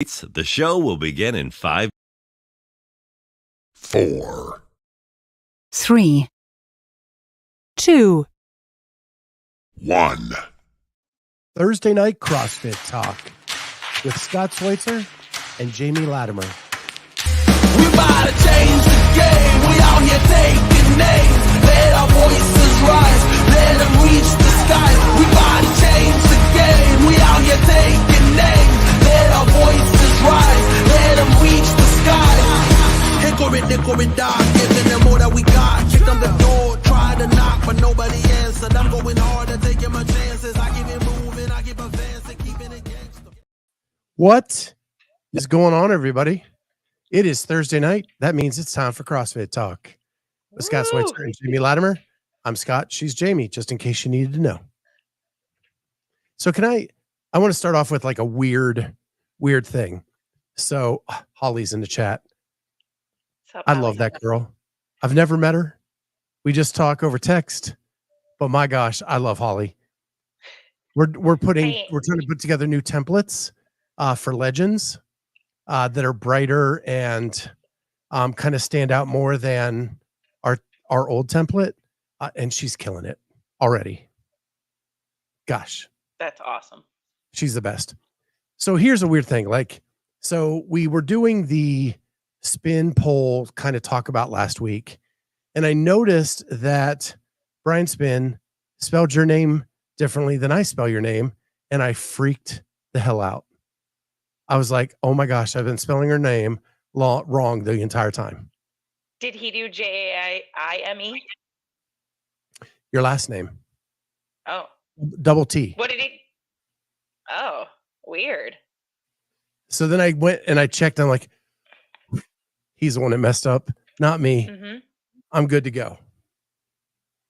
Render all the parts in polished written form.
The show will begin in 5, 4, 3, 2, 1. Thursday night CrossFit talk with Scott Schweitzer and Jamie Latimer. We about to change the game. We out here taking names. Let our voices rise. Let them reach the sky. We about to change the game. We out here taking names. Let our voices rise. Let them reach the sky. Hickory, dock. Giving them all that we got. Kick them the door. Try to knock, but nobody answered. I'm going hard and taking my chances. I keep it moving. I keep advancing. Keeping it gangster. What is going on, everybody? It is Thursday night. That means it's time for CrossFit talk with Scott Schweitzer and Jamie Latimer. I'm Scott. She's Jamie, just in case you needed to know. So I want to start off with like a weird thing. So Holly's in the chat. I love that girl. I've never met her. We just talk over text, but my gosh, I love Holly. We're trying to put together new templates for legends that are brighter and kind of stand out more than our old template. And she's killing it already. Gosh. That's awesome. She's the best. So here's a weird thing. So we were doing the spin poll kind of talk about last week. And I noticed that Brian Spin spelled your name differently than I spell your name. And I freaked the hell out. I was like, oh my gosh, I've been spelling her name wrong the entire time. Did he do Jaime? Your last name. Oh. Double T. What did he? Oh, weird. So then I went and I checked. I'm like, he's the one that messed up, not me. Mm-hmm. I'm good to go.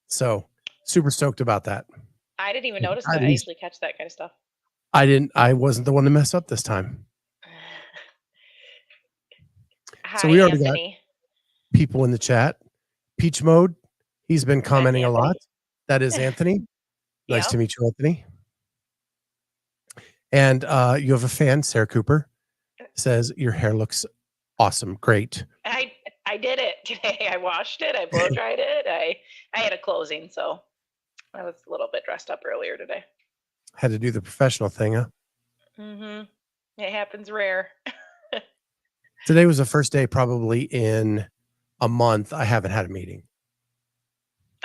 So super stoked about that. I didn't even notice that. I usually catch that kind of stuff. I wasn't the one to mess up this time. Hi, so we already Anthony. got people in the chat. Peach Mode, he's been commenting a lot. That is Anthony. Nice to meet you, Anthony. And you have a fan, Sarah Cooper, says your hair looks awesome. Great. I did it today. I washed it. I blow dried it. I had a closing, so I was a little bit dressed up earlier today. Had to do the professional thing, huh? Mm-hmm. It happens rare. Today was the first day probably in a month I haven't had a meeting.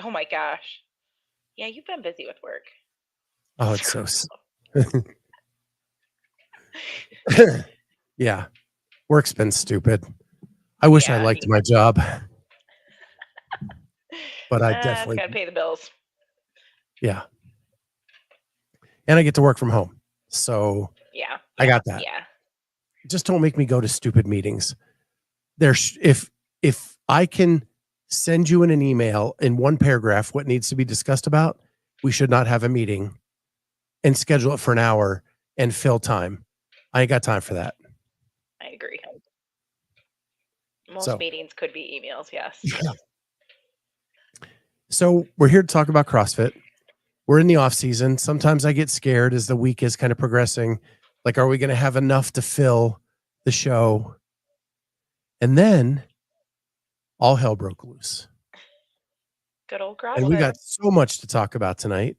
Oh my gosh. Yeah, you've been busy with work. Oh, it's so... Yeah. Work's been stupid. I wish I liked my job. But I definitely... Got to pay the bills. Yeah. And I get to work from home. So yeah, I got that. Yeah. Just don't make me go to stupid meetings. If I can send you in an email in one paragraph what needs to be discussed about, we should not have a meeting and schedule it for an hour and fill time. I ain't got time for that. I agree. Most meetings could be emails, yes. Yeah. So we're here to talk about CrossFit. We're in the off season. Sometimes I get scared as the week is kind of progressing. Like, are we going to have enough to fill the show? And then all hell broke loose. Good old CrossFit. And we got so much to talk about tonight.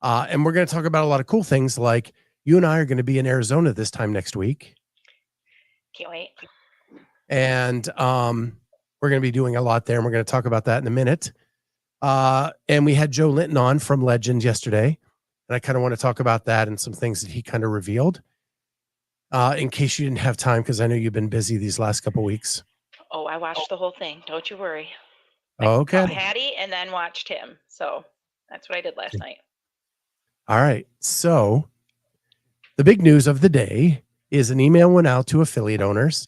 And we're going to talk about a lot of cool things, like you and I are going to be in Arizona this time next week. Can't wait. And we're going to be doing a lot there, and we're going to talk about that in a minute. And we had Joe Linton on from Legend yesterday, and I kind of want to talk about that and some things that he kind of revealed. In case you didn't have time, because I know you've been busy these last couple of weeks. Oh, I watched the whole thing. Don't you worry. Okay. I saw Hattie and then watched him. So that's what I did last night. All right. So the big news of the day is an email went out to affiliate owners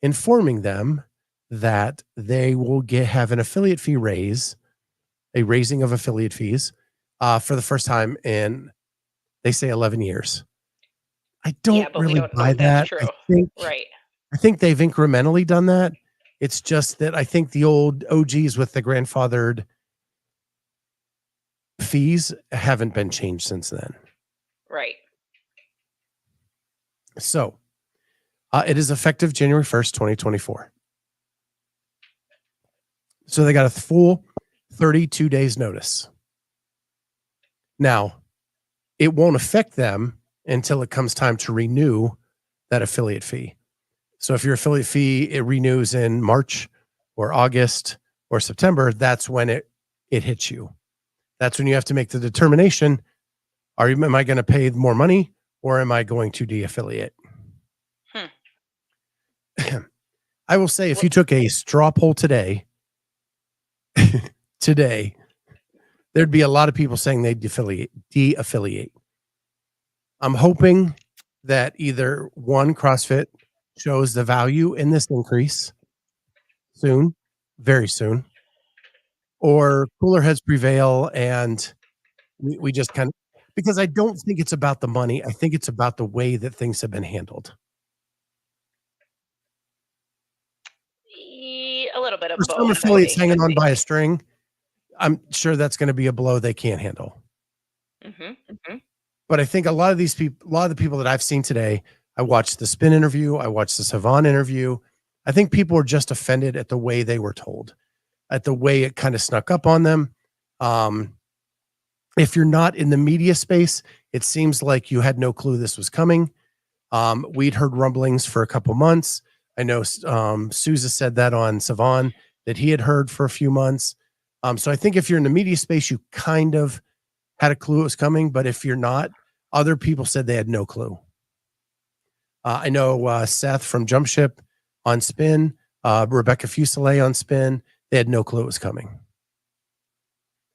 informing them that they will have an affiliate fee raise, a raising of affiliate fees for the first time in, they say, 11 years. I don't really buy that. I think they've incrementally done that. It's just that I think the old OGs with the grandfathered fees haven't been changed since then. Right. So it is effective January 1st, 2024. So they got a full 32 days notice. Now, it won't affect them until it comes time to renew that affiliate fee. So if your affiliate fee, it renews in March or August or September, that's when it hits you. That's when you have to make the determination. Am I going to pay more money or am I going to de-affiliate? I will say, if you took a straw poll today, there'd be a lot of people saying they'd de-affiliate. I'm hoping that either one, CrossFit shows the value in this increase soon, very soon, or cooler heads prevail and we just kind of, because I don't think it's about the money. I think it's about the way that things have been handled. A little bit of For both. some affiliates hanging on by a string, I'm sure that's going to be a blow they can't handle. But I think a lot of these people, a lot of the people that I've seen today, I watched the Spin interview, I watched the Savon interview. I think people are just offended at the way they were told, at the way it kind of snuck up on them. If you're not in the media space, it seems like you had no clue this was coming. We'd heard rumblings for a couple months. I know Souza said that on Savon, that he had heard for a few months. So I think if you're in the media space, you kind of had a clue it was coming. But if you're not, other people said they had no clue. I know Seth from Jump Ship on Spin, Rebecca Fuselier on Spin, they had no clue it was coming.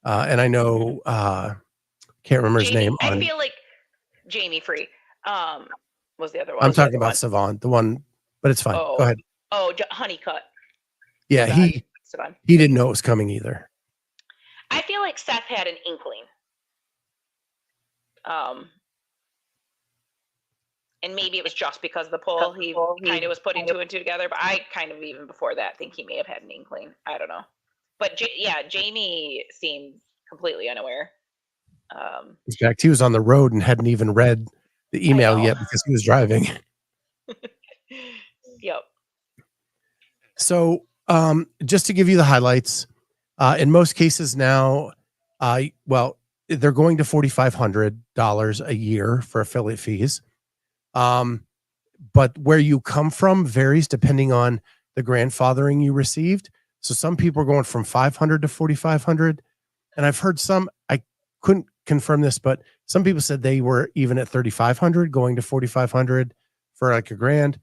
And I know, can't remember his name. I feel like Jamie Free was the other one. I'm talking about Savon, the one, but it's fine. Go ahead. Oh, Honeycutt. Yeah, he didn't know it was coming either. I feel like Seth had an inkling. And maybe it was just because of the poll, he kind of was putting two and two together, but I kind of, even before that, think he may have had an inkling. I don't know. But Jamie seemed completely unaware. In fact, he was on the road and hadn't even read the email yet because he was driving. Yep. So just to give you the highlights, in most cases now, they're going to $4,500 a year for affiliate fees. But where you come from varies depending on the grandfathering you received. So some people are going from 500 to 4,500. And I've heard some, I couldn't confirm this, but some people said they were even at 3,500 going to 4,500 for like $1,000.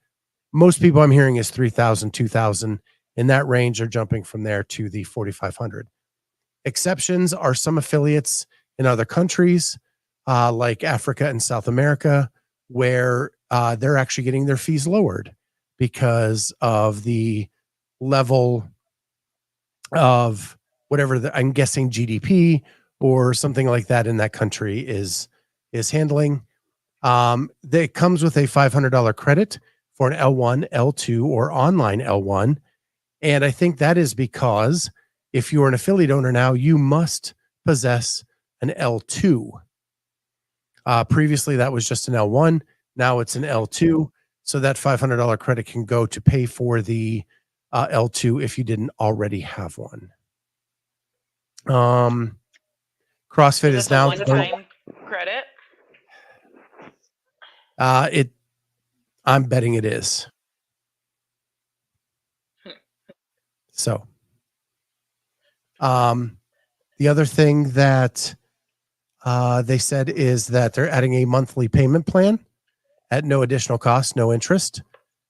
Most people I'm hearing is 3,000, 2,000 in that range are jumping from there to the 4,500. Exceptions are some affiliates in other countries, like Africa and South America, where they're actually getting their fees lowered because of the level of whatever I'm guessing GDP or something like that in that country is handling. That comes with a $500 credit for an L1, L2, or online L1. And I think that is because if you're an affiliate owner now, you must possess an L2. Previously, that was just an L1. Now it's an L2. So that $500 credit can go to pay for the L2 if you didn't already have one. CrossFit is now one-time credit. I'm betting it is. So, the other thing that they said is that they're adding a monthly payment plan at no additional cost, no interest.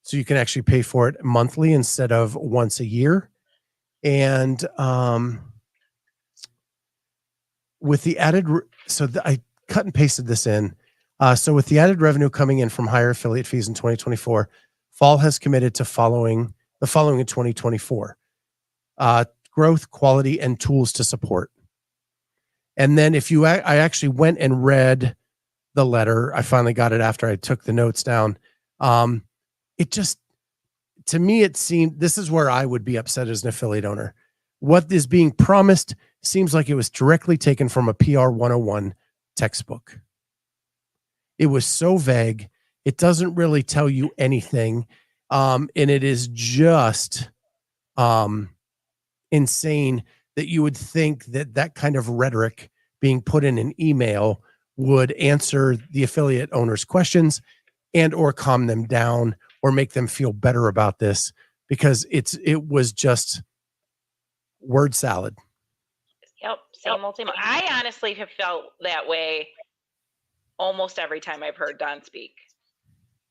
So you can actually pay for it monthly instead of once a year. And with the added, I cut and pasted this in. So with the added revenue coming in from higher affiliate fees in 2024, Fall has committed to the following in 2024. Growth, quality, and tools to support. And then I actually went and read the letter. I finally got it after I took the notes down. It just, to me, it seemed, this is where I would be upset as an affiliate owner. What is being promised seems like it was directly taken from a PR 101 textbook. It was so vague. It doesn't really tell you anything. And it is just insane that you would think that that kind of rhetoric being put in an email would answer the affiliate owner's questions and or calm them down or make them feel better about this, because it was just word salad. Yep, same old same. I honestly have felt that way almost every time I've heard Don speak.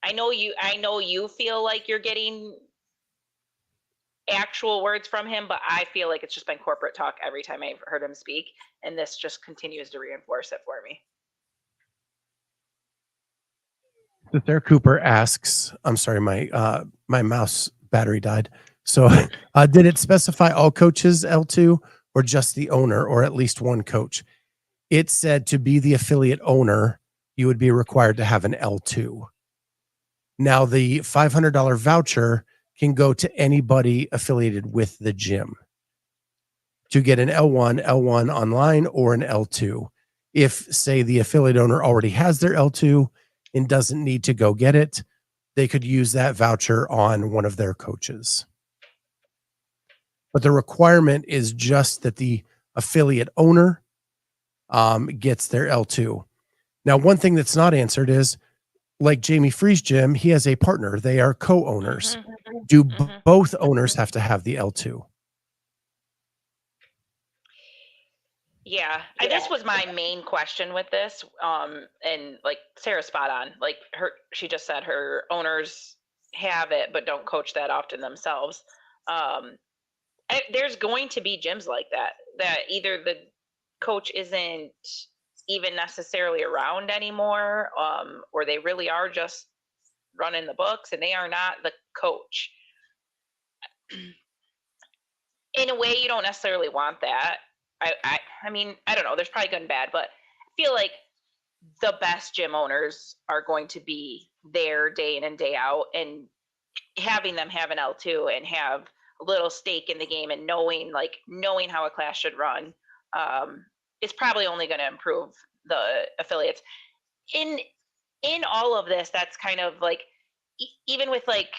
I know you feel like you're getting actual words from him, but I feel like it's just been corporate talk every time I've heard him speak, and this just continues to reinforce it for me. Sarah Cooper asks, I'm sorry, my mouse battery died. So did it specify all coaches L2 or just the owner or at least one coach? It said to be the affiliate owner, you would be required to have an L2. Now the $500 voucher can go to anybody affiliated with the gym to get an L1 online or an L2. If, say, the affiliate owner already has their L2 and doesn't need to go get it, they could use that voucher on one of their coaches. But the requirement is just that the affiliate owner gets their L2. Now, one thing that's not answered is, like Jamie Free's gym, he has a partner. They are co-owners. Do both owners have to have the L2? Yeah, this was my main question with this. And like Sarah's spot on. Like she just said her owners have it, but don't coach that often themselves. There's going to be gyms like that either the coach isn't even necessarily around anymore, or they really are just running the books and they are not the coach. In a way, you don't necessarily want that. I mean, I don't know, there's probably good and bad, but I feel like the best gym owners are going to be there day in and day out, and having them have an L2 and have a little stake in the game and knowing how a class should run, is probably only going to improve the affiliates. In all of this, that's kind of like, even with like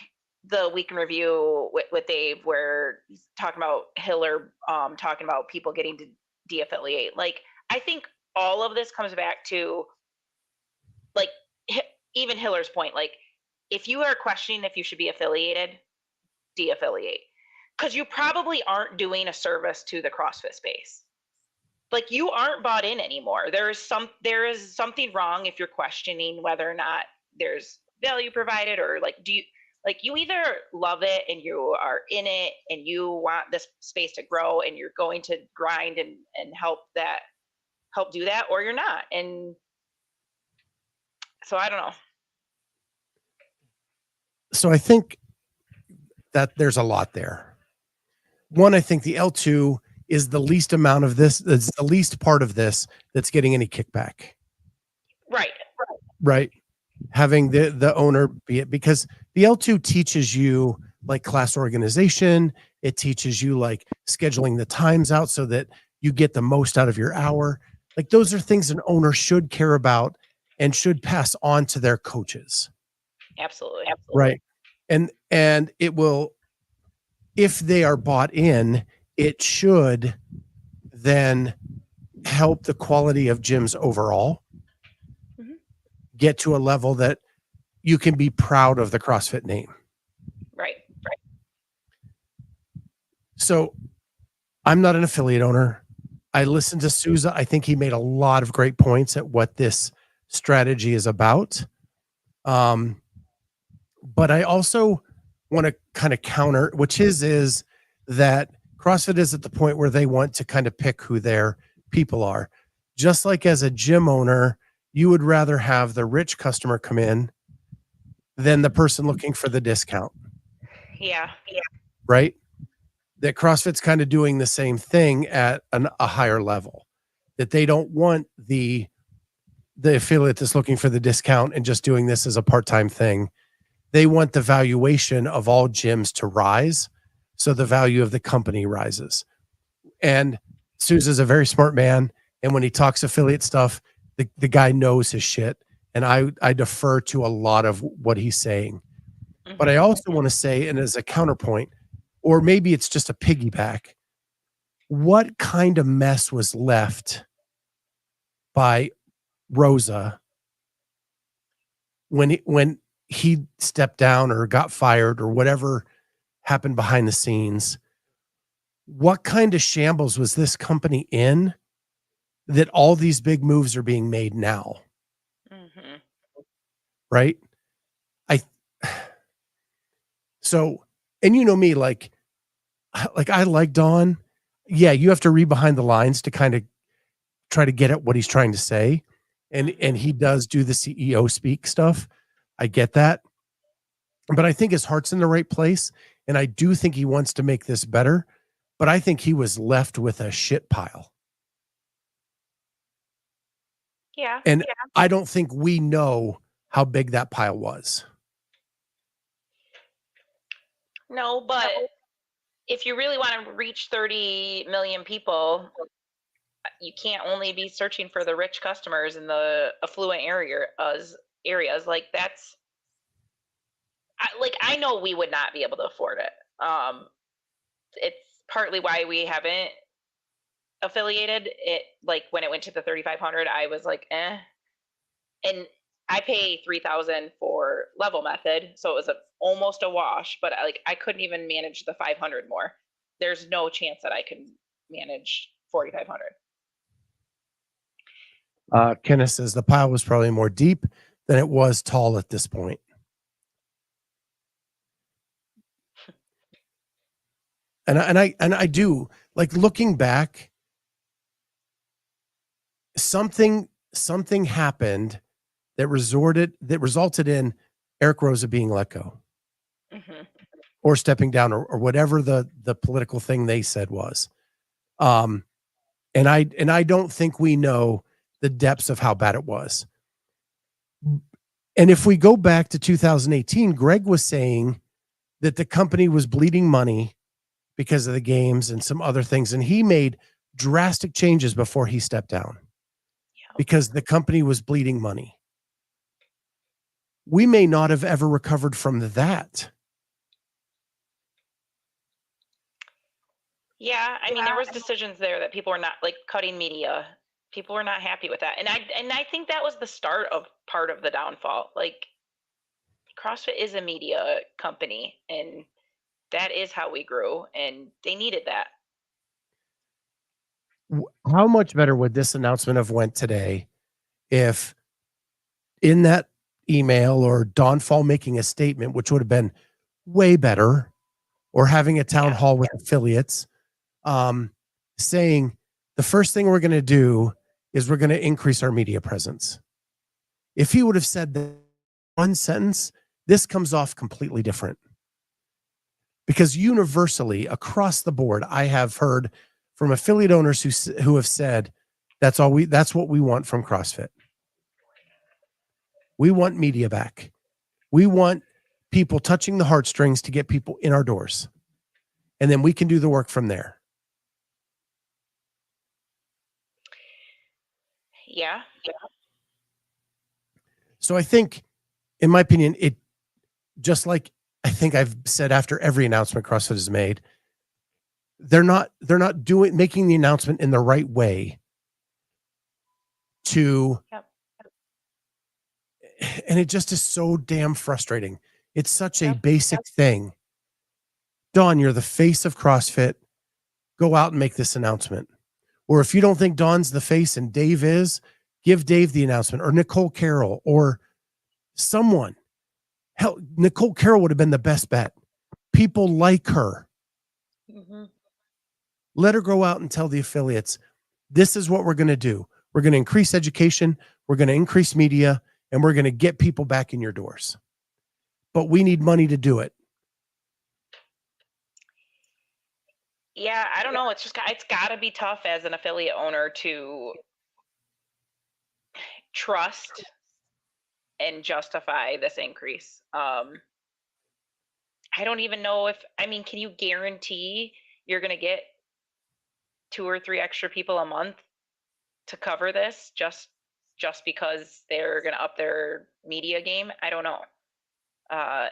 the week in review with Dave, where he's talking about Hiller, talking about people getting to de-affiliate. Like, I think all of this comes back to, like, even Hiller's point, like, if you are questioning if you should be affiliated, de-affiliate. Because you probably aren't doing a service to the CrossFit space. Like, you aren't bought in anymore. There is something wrong if you're questioning whether or not there's value provided, or like, you either love it and you are in it and you want this space to grow and you're going to grind and help do that, or you're not. And so I don't know. So I think that there's a lot there. One, I think the L2 is the least amount of this, it's the least part of this that's getting any kickback. Right. Having the owner be it, because the L2 teaches you like class organization. It teaches you like scheduling the times out so that you get the most out of your hour. Like, those are things an owner should care about and should pass on to their coaches. Absolutely. Right. And it will, if they are bought in, it should then help the quality of gyms overall get to a level that you can be proud of the CrossFit name. Right. So I'm not an affiliate owner. I listened to Souza. I think he made a lot of great points at what this strategy is about. But I also want to kind of counter, which is that CrossFit is at the point where they want to kind of pick who their people are. Just like as a gym owner, you would rather have the rich customer come in than the person looking for the discount. Yeah. Right? That CrossFit's kind of doing the same thing at a higher level. That they don't want the affiliate that's looking for the discount and just doing this as a part-time thing. They want the valuation of all gyms to rise, so the value of the company rises. And Sousa's a very smart man, and when he talks affiliate stuff, the guy knows his shit, And I defer to a lot of what he's saying. But I also want to say, and as a counterpoint, or maybe it's just a piggyback, what kind of mess was left by Rosa when he stepped down or got fired or whatever happened behind the scenes? What kind of shambles was this company in that all these big moves are being made now? Right? So, and you know me, like I like Don. Yeah, you have to read behind the lines to kind of try to get at what he's trying to say. And he does do the CEO speak stuff. I get that. But I think his heart's in the right place. And I do think he wants to make this better. But I think he was left with a shit pile. Yeah. And I don't think we know how big that pile was. No, but if you really want to reach 30 million people, you can't only be searching for the rich customers in the affluent areas. Like that's, I know we would not be able to afford it. It's partly why we haven't affiliated it. Like when it went to the 3,500, I was like, and I pay 3,000 for level method, so it was almost a wash. But I couldn't even manage the 500 more. There's no chance that I can manage 4,500. Kenneth says the pile was probably more deep than it was tall at this point. And I do like looking back. Something happened that resulted in Eric Rosa being let go, or stepping down, or whatever the political thing they said was. And I don't think we know the depths of how bad it was. And if we go back to 2018, Greg was saying that the company was bleeding money because of the games and some other things. And he made drastic changes before he stepped down because the company was bleeding money. We may not have ever recovered from that. Yeah, I mean, there was decisions there that people were not, like cutting media. People were not happy with that, and I think that was the start of part of the downfall. Like, CrossFit is a media company, and that is how we grew, and they needed that. How much better would this announcement have went today if in that email or Dawnfall making a statement, which would have been way better, or having a town hall with affiliates, saying the first thing we're going to do is we're going to increase our media presence. If he would have said that one sentence, this comes off completely different. Because universally across the board, I have heard from affiliate owners who have said that's what we want from CrossFit. We want media back. We want people touching the heartstrings to get people in our doors. And then we can do the work from there. Yeah. So I think, in my opinion, it just like I think I've said after every announcement CrossFit has made, they're not making the announcement in the right way to, and it just is so damn frustrating. It's such a basic thing. Dawn, you're the face of CrossFit. Go out and make this announcement. Or if you don't think Dawn's the face and Dave is, give Dave the announcement, or Nicole Carroll, or someone. Hell, Nicole Carroll would have been the best bet. People like her. Let her go out and tell the affiliates, this is what we're going to do. We're going to increase education. We're going to increase media, and we're going to get people back in your doors. But we need money to do it. Yeah, I don't know. It's got to be tough as an affiliate owner to trust and justify this increase. I don't even know can you guarantee you're going to get 2 or 3 extra people a month to cover this just just because they're going to up their media game. I don't know. I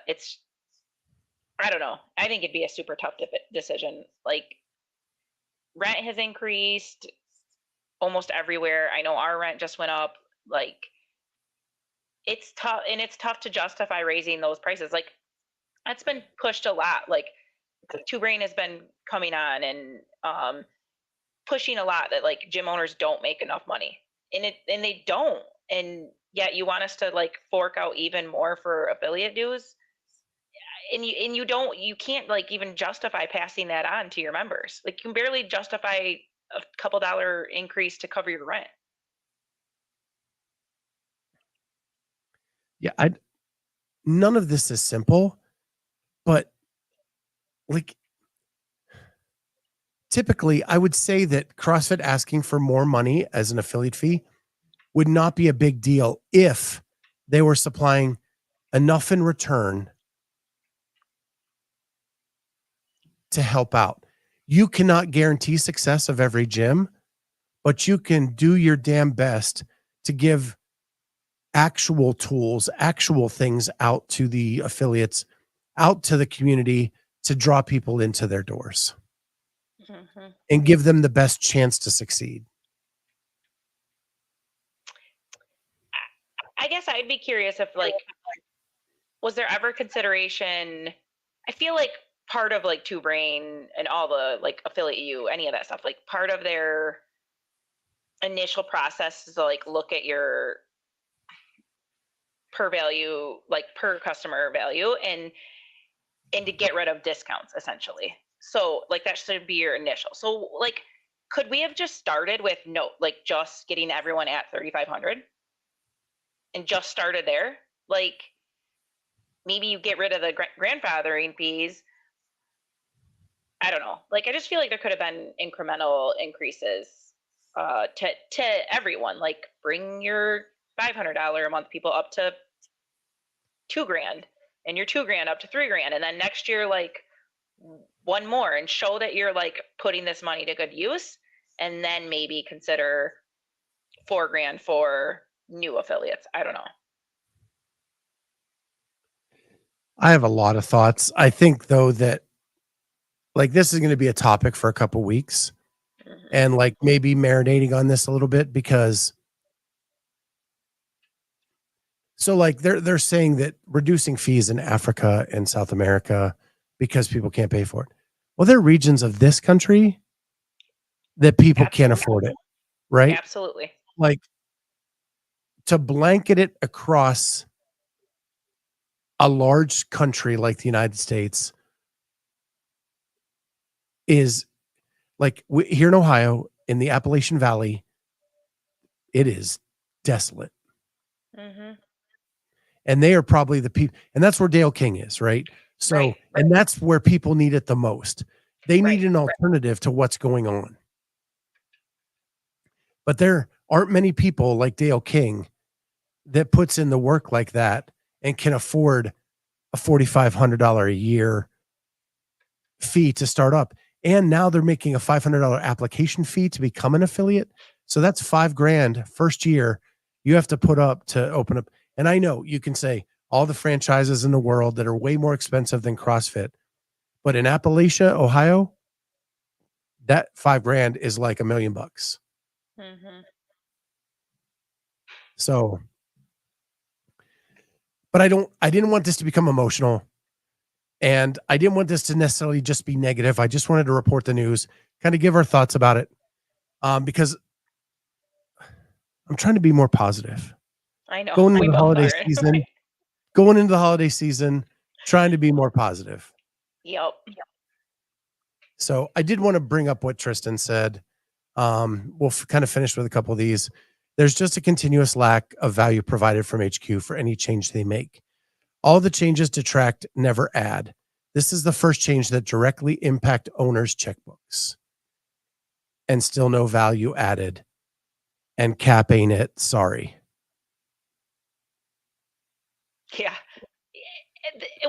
don't know. I think it'd be a super tough decision. Like, rent has increased almost everywhere. I know our rent just went up. Like, it's tough, and it's tough to justify raising those prices. Like, that's been pushed a lot. Like, 2 Brain has been coming on and pushing a lot that like gym owners don't make enough money, and they don't, and yet you want us to like fork out even more for affiliate dues, and you can't like even justify passing that on to your members. Like, you can barely justify a couple dollar increase to cover your rent. Yeah, none of this is simple, but like typically I would say that CrossFit asking for more money as an affiliate fee would not be a big deal if they were supplying enough in return to help out. You cannot guarantee success of every gym, but you can do your damn best to give actual tools, actual things out to the affiliates, out to the community to draw people into their doors and give them the best chance to succeed. I guess I'd be curious if like, was there ever consideration? I feel like part of like 2 Brain and all the like affiliate you, any of that stuff, like part of their initial process is to like look at your per value, like per customer value, and to get rid of discounts essentially. So like that should be your initial. So like, could we have just started with just getting everyone at 3,500 and just started there? Like, maybe you get rid of the grandfathering fees. I don't know. Like, I just feel like there could have been incremental increases to everyone. Like, bring your $500 a month people up to $2,000, and your $2,000 up to $3,000, and then next year like one more, and show that you're like putting this money to good use, and then maybe consider $4,000 for new affiliates. I don't know. I have a lot of thoughts. I think though that like this is going to be a topic for a couple weeks, and like maybe marinating on this a little bit, because so like they're saying that reducing fees in Africa and South America because people can't pay for it. Well, there are regions of this country that people can't afford it, right? Absolutely. Like, to blanket it across a large country like the United States is like here in Ohio, in the Appalachian Valley, it is desolate. And they are probably the people, and that's where Dale King is, right? So, right. And that's where people need it the most. They need an alternative to what's going on. But there aren't many people like Dale King that puts in the work like that and can afford a $4,500 a year fee to start up. And now they're making a $500 application fee to become an affiliate. So that's $5,000 first year you have to put up to open up. And I know you can say all the franchises in the world that are way more expensive than CrossFit, but in Appalachia, Ohio, that $5,000 is like $1 million. So, but I didn't want this to become emotional, and I didn't want this to necessarily just be negative. I just wanted to report the news, kind of give our thoughts about it. Because I'm trying to be more positive. I know. Going into the holiday season, trying to be more positive. Yep. So I did want to bring up what Tristan said. We'll kind of finish with a couple of these. There's just a continuous lack of value provided from HQ for any change they make. All the changes detract, never add. This is the first change that directly impact owners' checkbooks. And still no value added. And cap ain't it. Sorry. Yeah.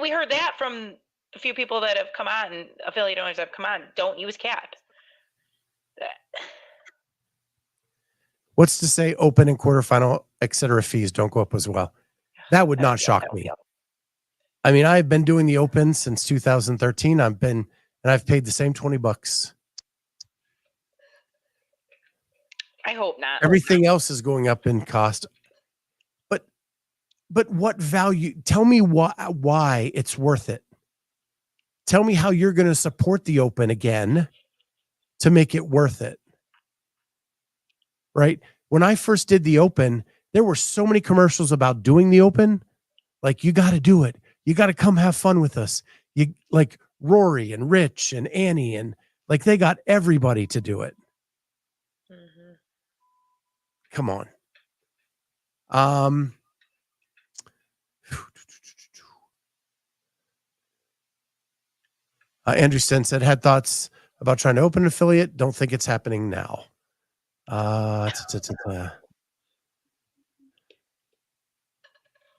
We heard that from a few people that have come on, affiliate owners have come on. Don't use cap. What's to say open and quarterfinal etc. fees don't go up as well. That would not shock me. Yeah. I mean, I've been doing the Open since 2013. I've paid the same $20. I hope not. Everything else is going up in cost. But what value? Tell me why it's worth it. Tell me how you're going to support the Open again to make it worth it. Right? When I first did the Open, there were so many commercials about doing the Open. Like, you got to do it. You got to come have fun with us. You like Rory and Rich and Annie, and like they got everybody to do it. Mm-hmm. Come on. Andrew Sten said, had thoughts about trying to open an affiliate. Don't think it's happening now.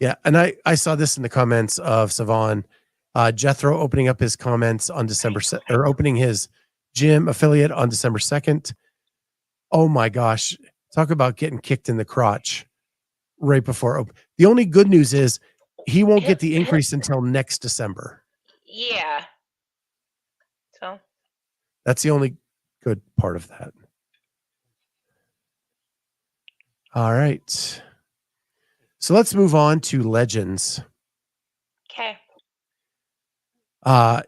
Yeah, and I saw this in the comments of Savon. Jethro opening up his comments on opening his gym affiliate on December 2nd. Oh my gosh. Talk about getting kicked in the crotch right before open. The only good news is he won't get the increase until next December. Yeah. So that's the only good part of that. All right. So let's move on to Legends. Okay.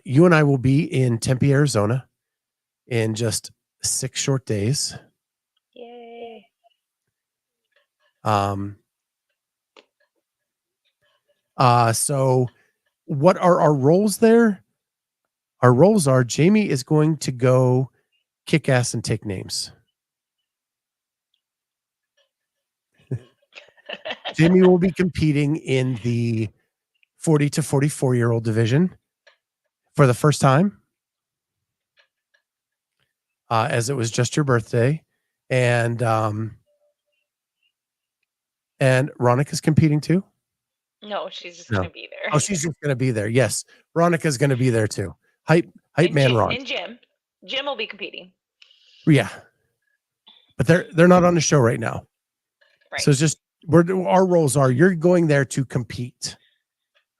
You and I will be in Tempe, Arizona in just 6 short days. Yay. So what are our roles there? Our roles are Jamie is going to go kick ass and take names. Jamie will be competing in the 40 to 44-year-old division for the first time, as it was just your birthday. And Ronica's competing too? No, she's just going to be there. Oh, she's just going to be there. Yes. Veronica's going to be there too. Hype man Ron. And Jim will be competing. Yeah. But they're not on the show right now. Right. So it's just our roles are you're going there to compete.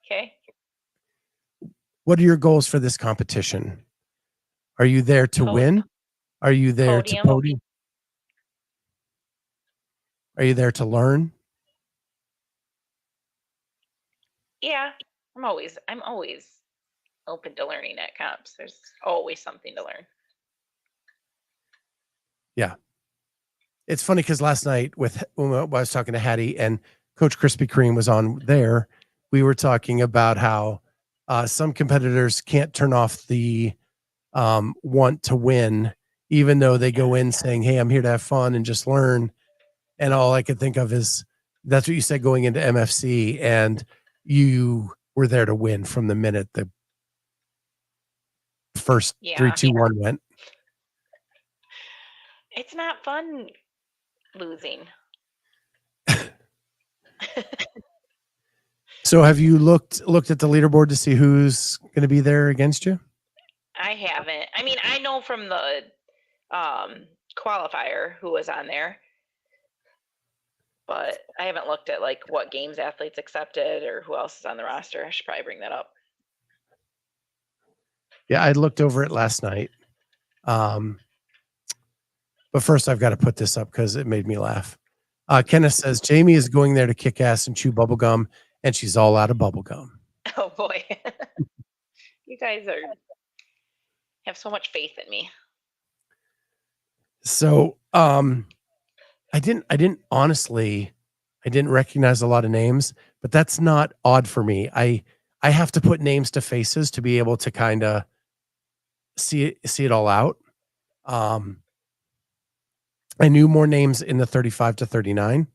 Okay. What are your goals for this competition? Are you there to win? Are you there to podium? Are you there to learn? Yeah, I'm always open to learning at comps. There's always something to learn. Yeah. It's funny because last night when I was talking to Hattie and Coach Krispy Kreme was on there, we were talking about how some competitors can't turn off the want to win, even though they go in saying, hey, I'm here to have fun and just learn. And all I could think of is that's what you said going into MFC, and you were there to win from the minute the first 3, 2, 1 went. It's not fun losing. So have you looked at the leaderboard to see who's going to be there against you? I haven't. I mean, I know from the qualifier who was on there, but I haven't looked at like what games athletes accepted or who else is on the roster. I should probably bring that up. Yeah, I looked over it last night. But first I've got to put this up because it made me laugh. Kenneth says Jamie is going there to kick ass and chew bubble gum, and she's all out of bubble gum. Oh boy. You guys have so much faith in me. So I didn't recognize a lot of names, but that's not odd for me. I have to put names to faces to be able to kind of see it all out. I knew more names in the 35 to 39.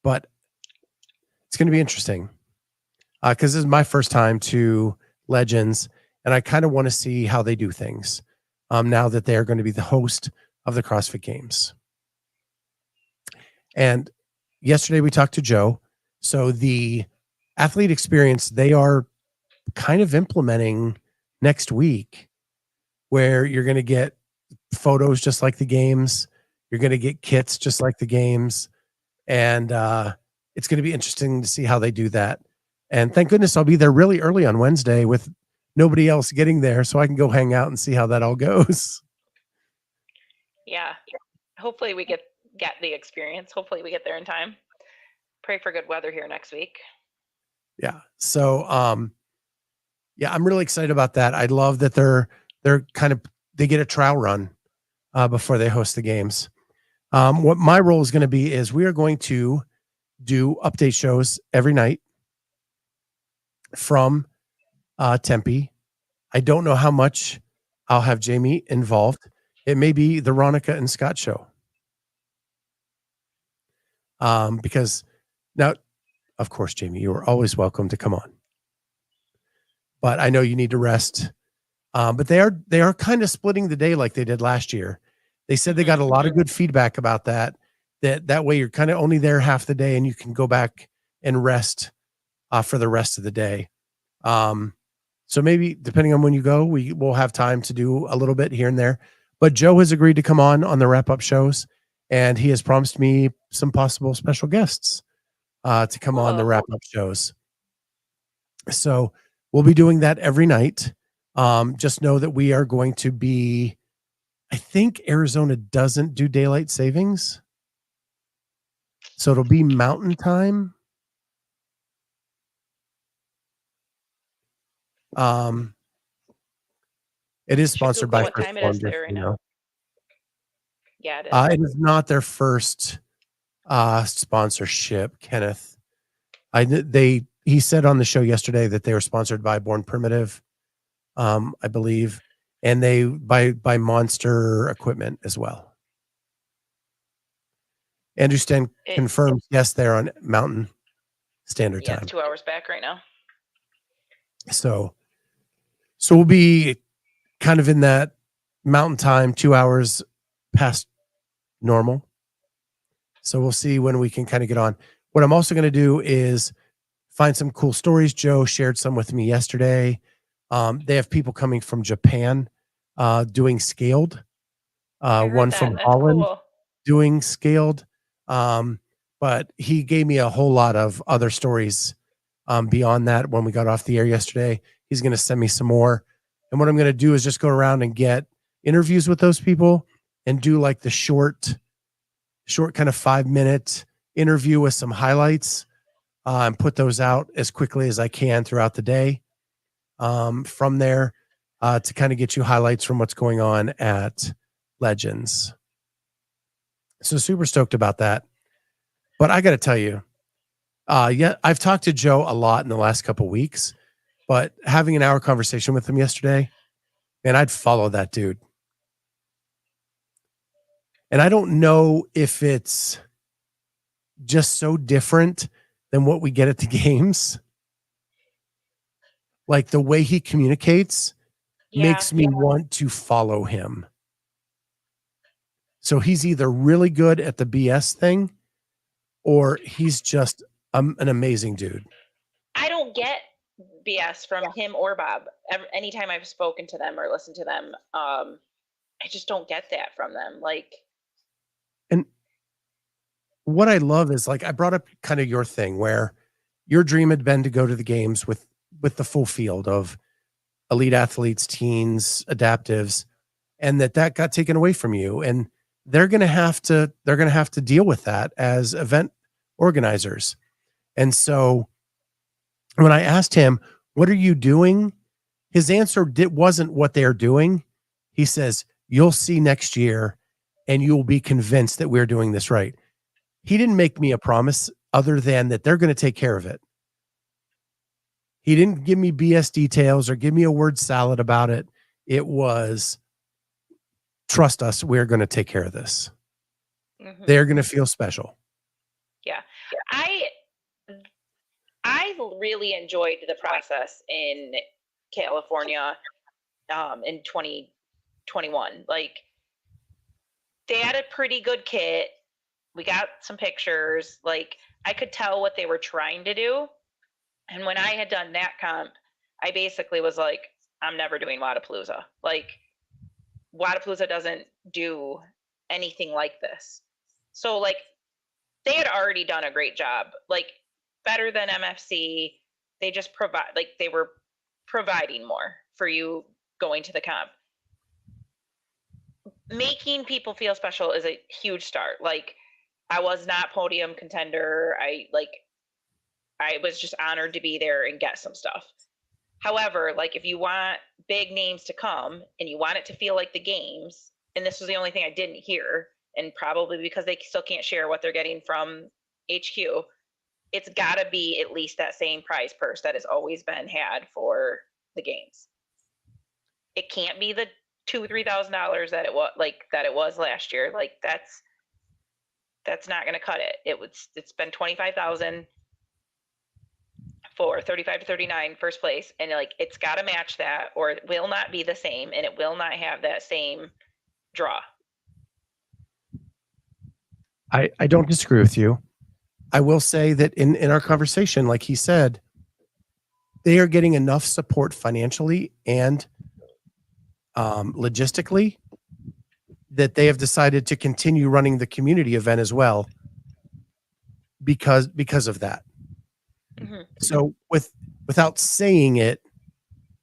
But it's going to be interesting because this is my first time to Legends, and I kind of want to see how they do things now that they're going to be the host of the CrossFit Games. And yesterday we talked to Joe. So the athlete experience, they are kind of implementing next week, where you're going to get photos just like the games. You're going to get kits just like the games. And it's going to be interesting to see how they do that. And thank goodness I'll be there really early on Wednesday with nobody else getting there, so I can go hang out and see how that all goes. Yeah. Hopefully we get the experience. Hopefully we get there in time. Pray for good weather here next week. Yeah. So yeah, I'm really excited about that. I love that they're they get a trial run before they host the games. What my role is going to be is we are going to do update shows every night from Tempe. I don't know how much I'll have Jamie involved. It may be the Ronica and Scott show. Because now, of course, Jamie, you are always welcome to come on. But I know you need to rest. But they are kind of splitting the day like they did last year. They said they got a lot of good feedback about that. That way you're kind of only there half the day and you can go back and rest for the rest of the day. So maybe depending on when you go, we will have time to do a little bit here and there. But Joe has agreed to come on the wrap-up shows, and he has promised me some possible special guests to come on the wrap-up shows. So we'll be doing that every night. Just know that we are going to be, I think Arizona doesn't do daylight savings. So it'll be mountain time. It is sponsored by what time it is there right now. Yeah, it is. It is not their first sponsorship, Kenneth. He said on the show yesterday that they were sponsored by Born Primitive, I believe, and they by Monster Equipment as well. Andrew Sten confirms, yes, they're on Mountain Standard Time. It's 2 hours back right now. So we'll be kind of in that Mountain Time, 2 hours past normal. So we'll see when we can kind of get on. What I'm also going to do is find some cool stories. Joe shared some with me yesterday. They have people coming from Japan doing scaled. One from Holland doing scaled. But he gave me a whole lot of other stories beyond that when we got off the air yesterday. He's going to send me some more. And what I'm going to do is just go around and get interviews with those people and do like the short kind of 5-minute interview with some highlights and put those out as quickly as I can throughout the day. From there to kind of get you highlights from what's going on at Legends. So super stoked about that. But I got to tell you, yeah, I've talked to Joe a lot in the last couple of weeks, but having an hour conversation with him yesterday, man, I'd follow that dude. And I don't know if it's just so different than what we get at the games. Like the way he communicates makes me want to follow him. So he's either really good at the BS thing or he's just an amazing dude. I don't get BS from him or Bob. Anytime I've spoken to them or listened to them, I just don't get that from them. Like, and what I love is like I brought up kind of your thing where your dream had been to go to the games with the full field of elite athletes, teens, adaptives, and that got taken away from you. And they're going to have to deal with that as event organizers. And so when I asked him, what are you doing? His answer wasn't what they're doing. He says, you'll see next year and you'll be convinced that we're doing this right. He didn't make me a promise other than that they're going to take care of it. He didn't give me BS details or give me a word salad about it. It was, trust us, we're going to take care of this. Mm-hmm. They're going to feel special. Yeah. I really enjoyed the process in California in 2021. Like, they had a pretty good kit. We got some pictures. Like, I could tell what they were trying to do. And when I had done that comp, I basically was like, I'm never doing Wadapalooza. Like, Wadapalooza doesn't do anything like this. So like they had already done a great job, like better than MFC. They just provide, like they were providing more for you going to the comp. Making people feel special is a huge start. Like I was not podium contender. I was just honored to be there and get some stuff. However, like if you want big names to come and you want it to feel like the games, and this was the only thing I didn't hear, and probably because they still can't share what they're getting from HQ, it's got to be at least that same prize purse that has always been had for the games. It can't be the $2,000-$3,000 that it was last year. Like that's not going to cut it. It's been 25,000 for 35 to 39 first place, and like it's got to match that, or it will not be the same, and it will not have that same draw. I don't disagree with you. I will say that in our conversation, like he said, they are getting enough support financially and logistically that they have decided to continue running the community event as well because of that. Mm-hmm. So without saying it,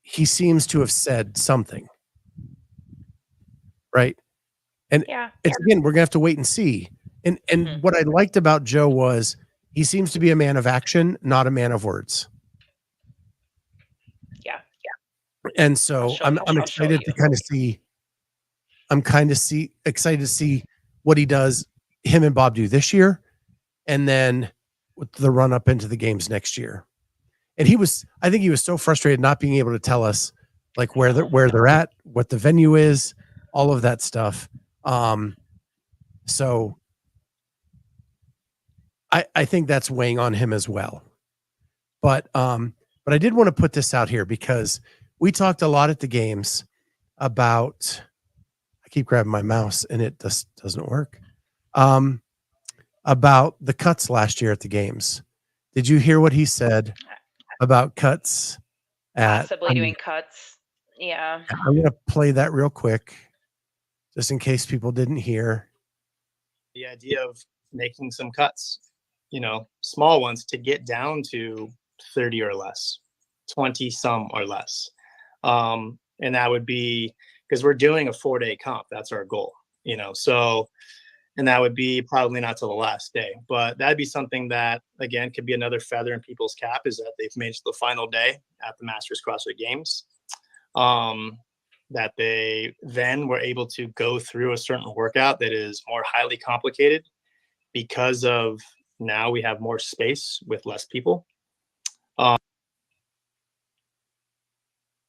he seems to have said something, right? And Yeah, it's again, we're gonna have to wait and see. And Mhm. what I liked about Joe was he seems to be a man of action, not a man of words. Yeah. And so I'm I'll show excited to you. kind of see. I'm excited to see what he does, him and Bob do this year, and then with the run up into the games next year. And I think he was so frustrated not being able to tell us like where they're at, what the venue is, all of that stuff. So I think that's weighing on him as well. But I did want to put this out here because we talked a lot at the games about, I keep grabbing my mouse and it just doesn't work. About the cuts last year at the games. Did you hear what he said about cuts? Possibly doing cuts. Yeah. I'm going to play that real quick, just in case people didn't hear. The idea of making some cuts, small ones to get down to 30 or less, 20 some or less. And that would be because we're doing a 4-day comp. That's our goal, so, and that would be probably not till the last day, but that'd be something that, again, could be another feather in people's cap, is that they've made it to the final day at the Masters CrossFit Games. That they then were able to go through a certain workout that is more highly complicated because of now we have more space with less people.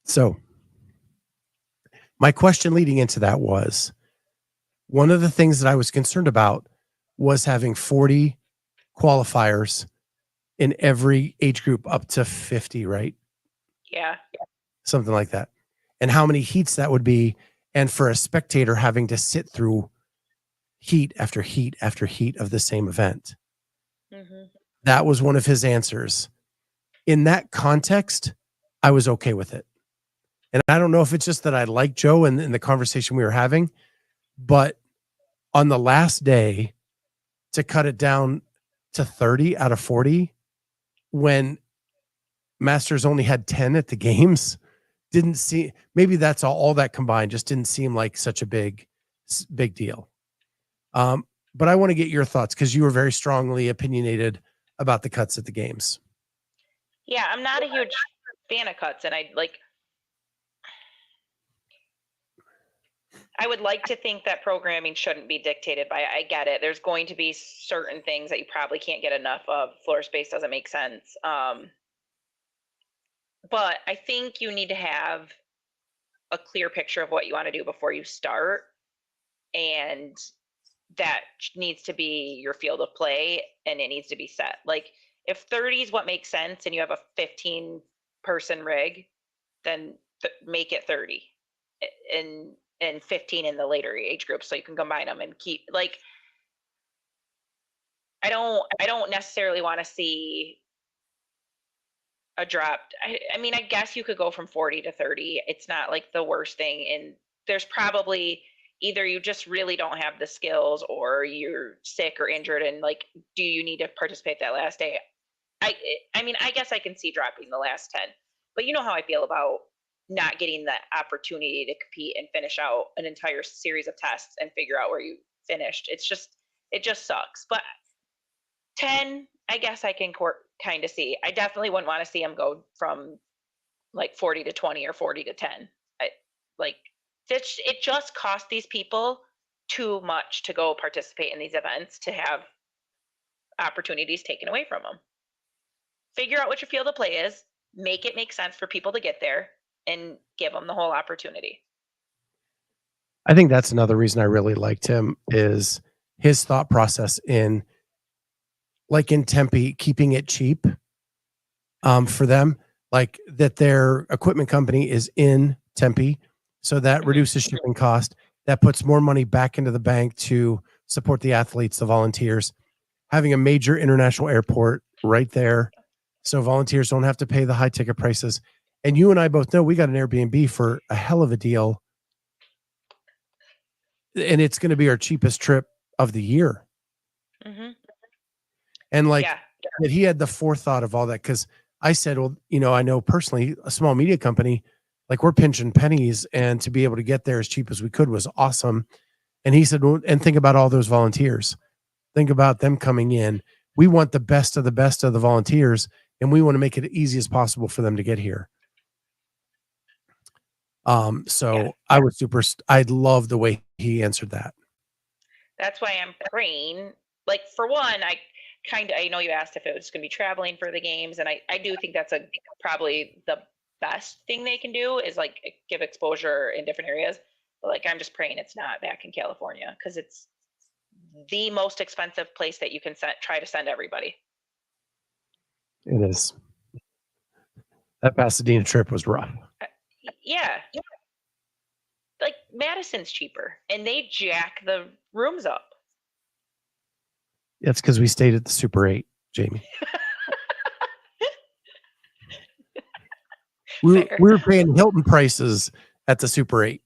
So my question leading into that was, one of the things that I was concerned about was having 40 qualifiers in every age group up to 50, right? Yeah. Something like that. And how many heats that would be. And for a spectator having to sit through heat after heat after heat of the same event. Mm-hmm. That was one of his answers. In that context, I was okay with it. And I don't know if it's just that I like Joe and in the conversation we were having, but on the last day to cut it down to 30 out of 40 when Masters only had 10 at the games didn't see, maybe that's all that combined just didn't seem like such a big deal. But I want to get your thoughts because you were very strongly opinionated about the cuts at the games. Yeah, I'm not a huge fan of cuts, and I would like to think that programming shouldn't be dictated by, I get it. There's going to be certain things that you probably can't get enough of. Floor space doesn't make sense. But I think you need to have a clear picture of what you want to do before you start. And that needs to be your field of play, and it needs to be set. Like if 30 is what makes sense and you have a 15-person rig, then make it 30 and 15 in the later age group so you can combine them and keep, like, I don't necessarily want to see a drop. I mean, I guess you could go from 40 to 30. It's not like the worst thing. And there's probably, either you just really don't have the skills, or you're sick or injured, and like, do you need to participate that last day? I mean, I guess I can see dropping the last 10, but you know how I feel about not getting the opportunity to compete and finish out an entire series of tests and figure out where you finished. It just sucks. But 10, I guess I can kind of see. I definitely wouldn't want to see them go from like 40 to 20 or 40 to 10. It just costs these people too much to go participate in these events to have opportunities taken away from them. Figure out what your field of play is, make it make sense for people to get there, and give them the whole opportunity. I think that's another reason I really liked him, is his thought process in Tempe, keeping it cheap for them, like that their equipment company is in Tempe. So that reduces shipping cost. That puts more money back into the bank to support the athletes, the volunteers. Having a major international airport right there, so volunteers don't have to pay the high ticket prices. And you and I both know we got an Airbnb for a hell of a deal. And it's going to be our cheapest trip of the year. Mm-hmm. And that he had the forethought of all that. Because I said, well, I know personally a small media company, like we're pinching pennies, and to be able to get there as cheap as we could was awesome. And he said, well, and think about all those volunteers. Think about them coming in. We want the best of the volunteers, and we want to make it as easy as possible for them to get here. I love the way he answered that. That's why I'm praying. Like, for one, I know you asked if it was going to be traveling for the games, and I do think that's probably the best thing they can do, is like give exposure in different areas. But like, I'm just praying it's not back in California, because it's the most expensive place that you can try to send everybody. It is. That Pasadena trip was rough. Yeah. Like, Madison's cheaper, and they jack the rooms up. That's because we stayed at the Super 8, Jamie. we were paying Hilton prices at the Super 8.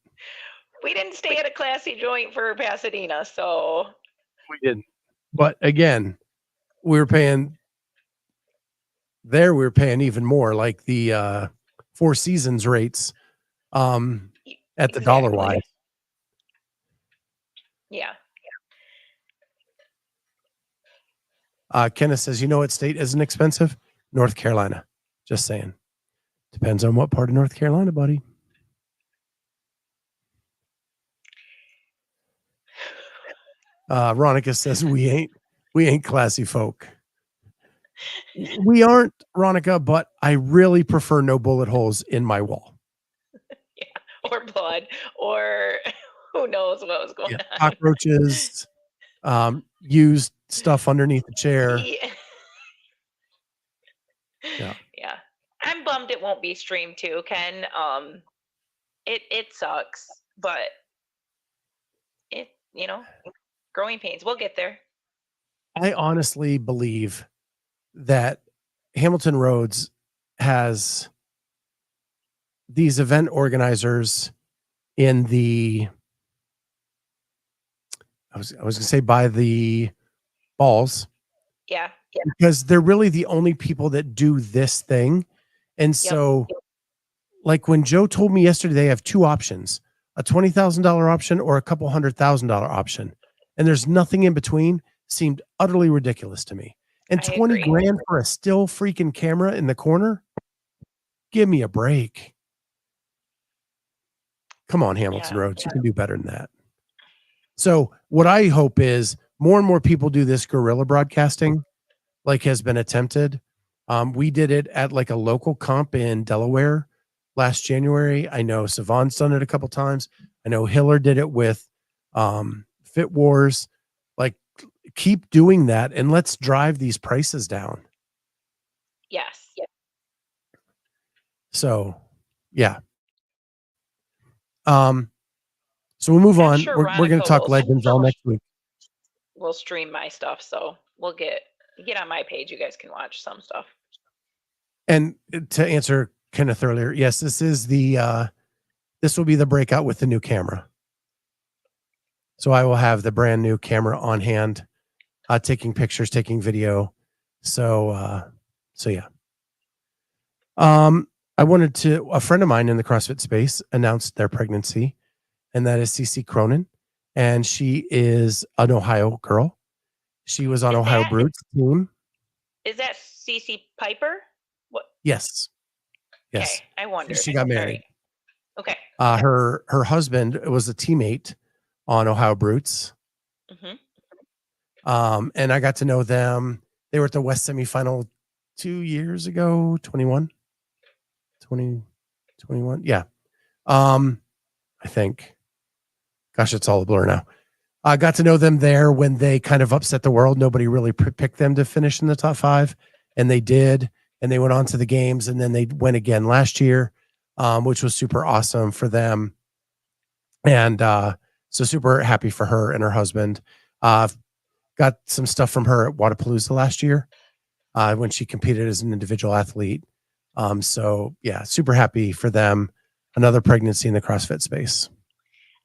We didn't stay at a classy joint for Pasadena, so. We didn't. But again, we were paying even more, like the Four Seasons rates at the Dollar Wise. Yeah. Kenneth says, what state isn't expensive? North Carolina. Just saying. Depends on what part of North Carolina, buddy. Ronica says, we ain't classy folk. We aren't, Ronica, but I really prefer no bullet holes in my wall. Yeah, or blood, or who knows what was going on. Cockroaches, used stuff underneath the chair. Yeah. I'm bummed it won't be streamed too, Ken. It sucks, but it, growing pains. We'll get there. I honestly believe that Hamilton Roads has these event organizers in the, I was going to say by the balls. Yeah. Because they're really the only people that do this thing. And so like when Joe told me yesterday, they have two options, a $20,000 option or a couple $100,000 option. And there's nothing in between. Seemed utterly ridiculous to me. And 20 grand for a still freaking camera in the corner? Give me a break. Come on, Hamilton Roads. You can do better than that. So what I hope is more and more people do this guerrilla broadcasting, like has been attempted. We did it at like a local comp in Delaware last January. I know Savon's done it a couple times. I know Hiller did it with Fit Wars. Like, keep doing that and let's drive these prices down. Yes. So, yeah. So we'll move on. Sure, we're going to talk legends all next week. We'll stream my stuff, so we'll get on my page. You guys can watch some stuff. And to answer Kenneth earlier, yes, this is the this will be the breakout with the new camera. So I will have the brand new camera on hand, taking pictures, taking video. So yeah. A friend of mine in the CrossFit space announced their pregnancy, and that is CC Cronin. And she is an Ohio girl. She was on Ohio Brutes team. Is that CC Piper? What? Yes. Yes. Okay, I wondered. She got married. Okay. Her husband was a teammate on Ohio Brutes. And I got to know them. They were at the West semifinal 2 years ago, 21. Yeah. I think. Gosh, it's all a blur now. I got to know them there when they kind of upset the world. Nobody really picked them to finish in the top 5, and they did. And they went on to the games, and then they went again last year, which was super awesome for them. And so super happy for her and her husband. Got some stuff from her at Wadapalooza last year when she competed as an individual athlete. So yeah, super happy for them. Another pregnancy in the CrossFit space.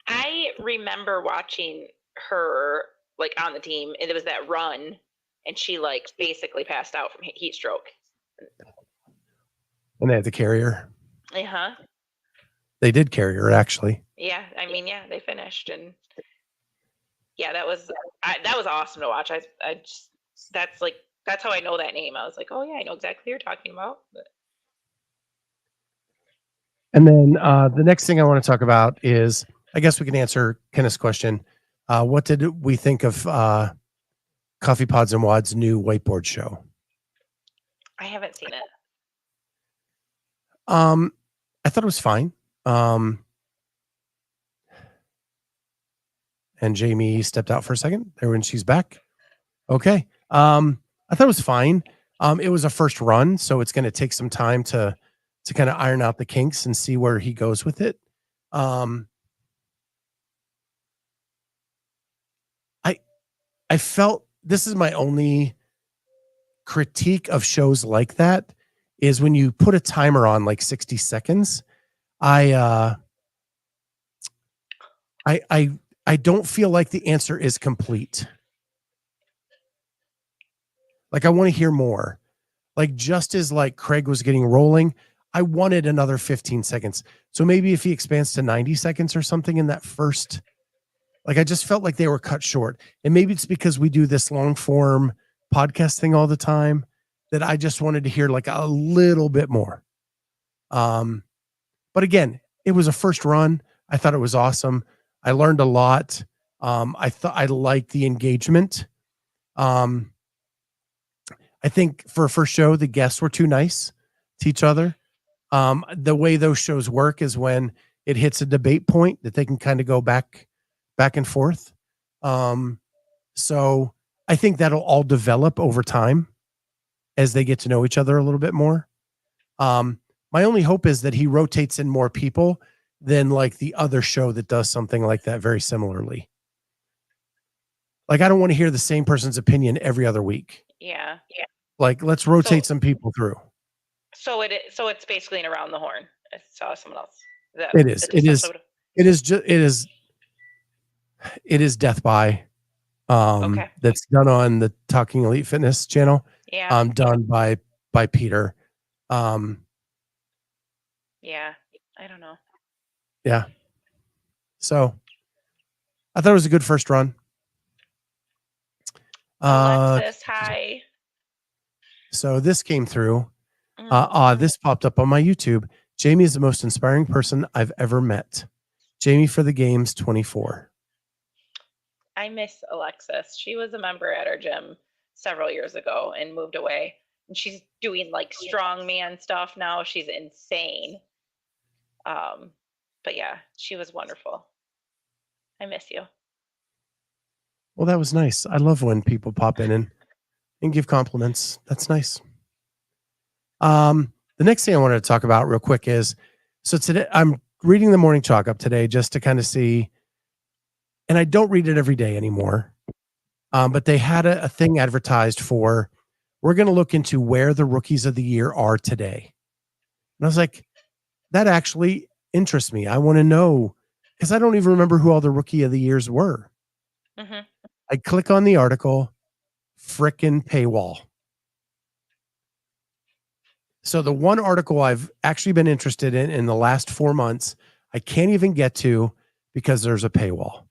I remember watching her like on the team, and it was that run, and she like basically passed out from heat stroke. And they had to carry her. Uh-huh. They did carry her, actually. Yeah, I mean, yeah, they finished, and yeah, that was awesome to watch. I just that's how I know that name. I was like, oh yeah, I know exactly who you're talking about. But... And then the next thing I want to talk about is, I guess we can answer Kenneth's question. What did we think of Coffee Pods and Wad's new whiteboard show? I haven't seen it. I thought it was fine. And Jamie stepped out for a second there when she's back. Okay. I thought it was fine. It was a first run, so it's going to take some time to kind of iron out the kinks and see where he goes with it. I felt this is my only critique of shows like that is when you put a timer on like 60 seconds. I don't feel like the answer is complete. Like I want to hear more. Like just as like Craig was getting rolling, I wanted another 15 seconds. So maybe if he expands to 90 seconds or something in that first, like I just felt like they were cut short. And maybe it's because we do this long form podcast thing all the time that I just wanted to hear like a little bit more. But again, it was a first run. I thought it was awesome. I learned a lot. I thought I liked the engagement. I think for a first show, the guests were too nice to each other. The way those shows work is when it hits a debate point that they can kind of go back and forth. So I think that'll all develop over time as they get to know each other a little bit more. My only hope is that he rotates in more people than like the other show that does something like that very similarly. Like I don't want to hear the same person's opinion every other week. Yeah. Like let's rotate some people through. So it's basically an around the horn. I saw someone else. It is Death by Okay. That's done on the Talking Elite Fitness channel. Yeah. Done by Peter. Yeah. I don't know. Yeah. So I thought it was a good first run. Alexis, hi. So this came through. This popped up on my YouTube. Jamie is the most inspiring person I've ever met. Jamie for the Games 24. I miss Alexis. She was a member at our gym several years ago and moved away. And she's doing like strongman stuff now. She's insane. But yeah, she was wonderful. I miss you. Well, that was nice. I love when people pop in and give compliments. That's nice. The next thing I wanted to talk about real quick is, so today I'm reading the Morning Chalk Up today just to kind of see, and I don't read it every day anymore. But they had a thing advertised for, we're going to look into where the rookies of the year are today. And I was like, that actually interests me. I want to know, because I don't even remember who all the rookie of the years were. Mhm. I click on the article, frickin' paywall. So the one article I've actually been interested in the last 4 months, I can't even get to because there's a paywall.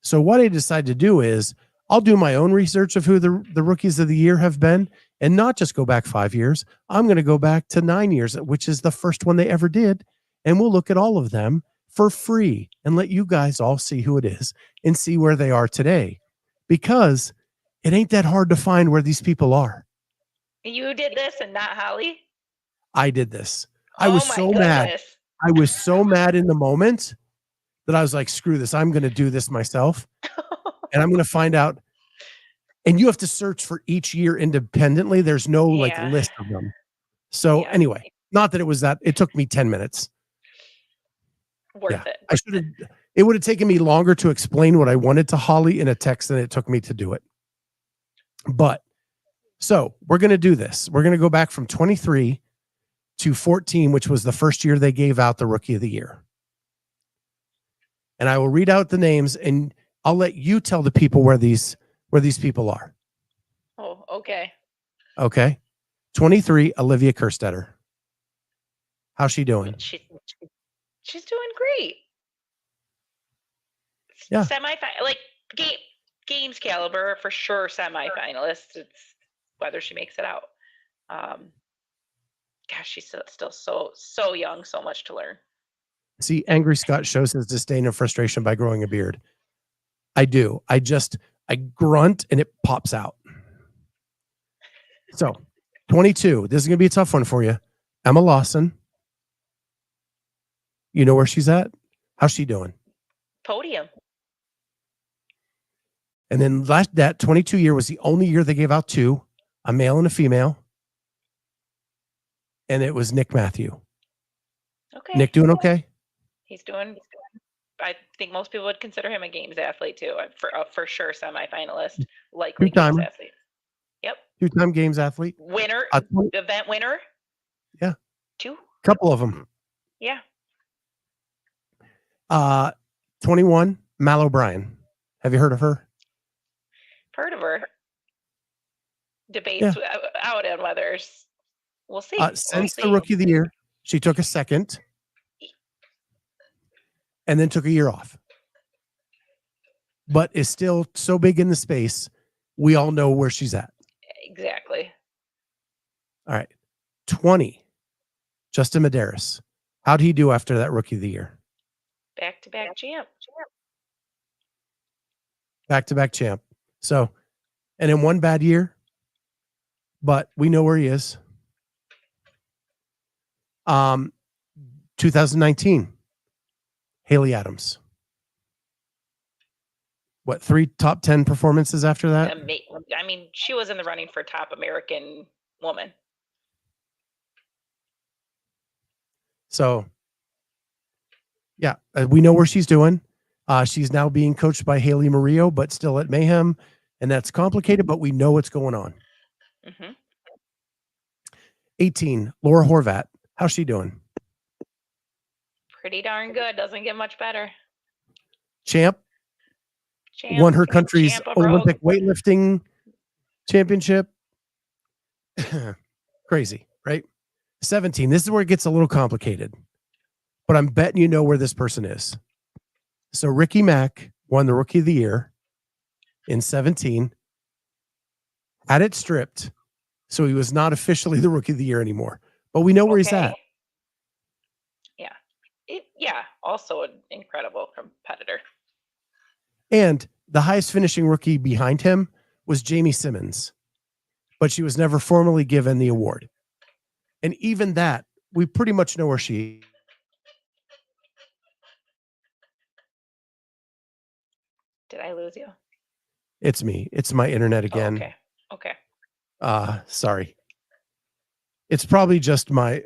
So what I decided to do is I'll do my own research of who the rookies of the year have been and not just go back 5 years. I'm going to go back to 9 years, which is the first one they ever did. And we'll look at all of them for free and let you guys all see who it is and see where they are today. Because it ain't that hard to find where these people are. You did this and not Holly? I did this. I was Oh my so mad. goodness. I was so mad in the moment that I was like, screw this. I'm going to do this myself. And I'm going to find out. And you have to search for each year independently. There's no like Yeah. list of them. So Yeah. anyway, not that it was that. It took me 10 minutes. Worth it. I should have. It would have taken me longer to explain what I wanted to Holly in a text than it took me to do it. But so we're going to do this. We're going to go back from 23 to 14, which was the first year they gave out the Rookie of the Year. And I will read out the names and I'll let you tell the people where these people are. Oh, okay. Okay. 23, Olivia Kerstetter. How's she doing? She's doing great. Yeah. Semi-final, like games caliber for sure. Semi-finalist. It's whether she makes it out. Gosh, she's still so young. So much to learn. See, Angry Scott shows his disdain and frustration by growing a beard. I do. I grunt and it pops out. So 22. This is going to be a tough one for you. Emma Lawson. You know where she's at? How's she doing? Podium. And then that 22 year was the only year they gave out two, a male and a female. And it was Nick Matthew. Okay. Nick doing okay? He's doing. I think most people would consider him a games athlete too. For sure, semifinalist, likely games Two-timer. athlete. Yep. 2-time games athlete. Winner, event winner. Yeah. 2. Couple of them. Yeah. 21, Mal O'Brien. Have you heard of her? Heard of her. Debates out on whether we'll see. Since the Rookie of the Year, she took a second and then took a year off. But is still so big in the space, we all know where she's at. Exactly. All right. 20, Justin Medeiros. How'd he do after that Rookie of the Year? Back-to-back champ. Back-to-back champ. So, and in one bad year, but we know where he is. 2019, Haley Adams. What, 3 top 10 performances after that? I mean, she was in the running for top American woman. So, yeah, we know where she's doing. She's now being coached by Haley Murillo, but still at Mayhem. And that's complicated, but we know what's going on. Mm-hmm. 18, Laura Horvat. How's she doing? Pretty darn good. Doesn't get much better. Champ. Won her country's Olympic weightlifting championship. Crazy, right? 17. This is where it gets a little complicated, but I'm betting you know where this person is. So Ricky Mack won the Rookie of the Year in 17. Had it stripped, so he was not officially the Rookie of the Year anymore. But we know where he's at. Yeah. Also an incredible competitor. And the highest finishing rookie behind him was Jamie Simmons, but she was never formally given the award. And even that, we pretty much know where she is. Did I lose you? It's me. It's my internet again. Oh, okay. Sorry. It's probably just my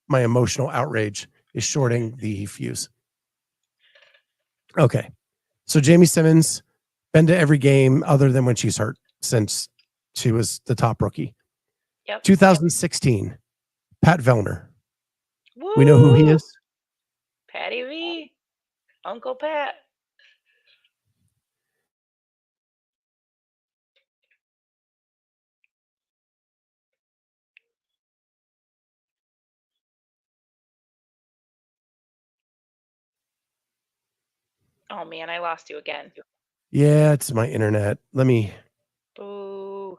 my emotional outrage is shorting the fuse. Okay. So Jamie Simmons been to every game other than when she's hurt since she was the top rookie. Yep. 2016, Pat Vellner. Woo! We know who he is. Patty V. Uncle Pat. Oh man, I lost you again. Yeah, it's my internet. Let me. Boo.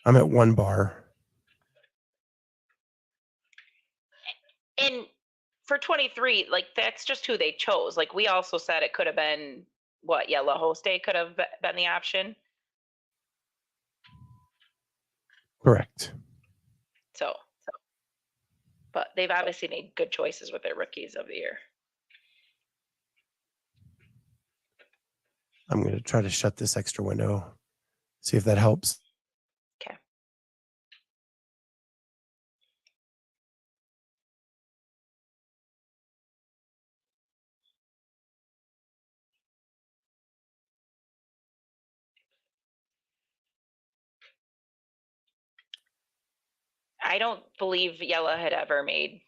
I'm at 1 bar. And for 23, like that's just who they chose. Like we also said it could have been what? Yeah, La Hoste could have been the option. Correct. So, but they've obviously made good choices with their rookies of the year. I'm going to try to shut this extra window. See if that helps. Okay. I don't believe Yella had ever made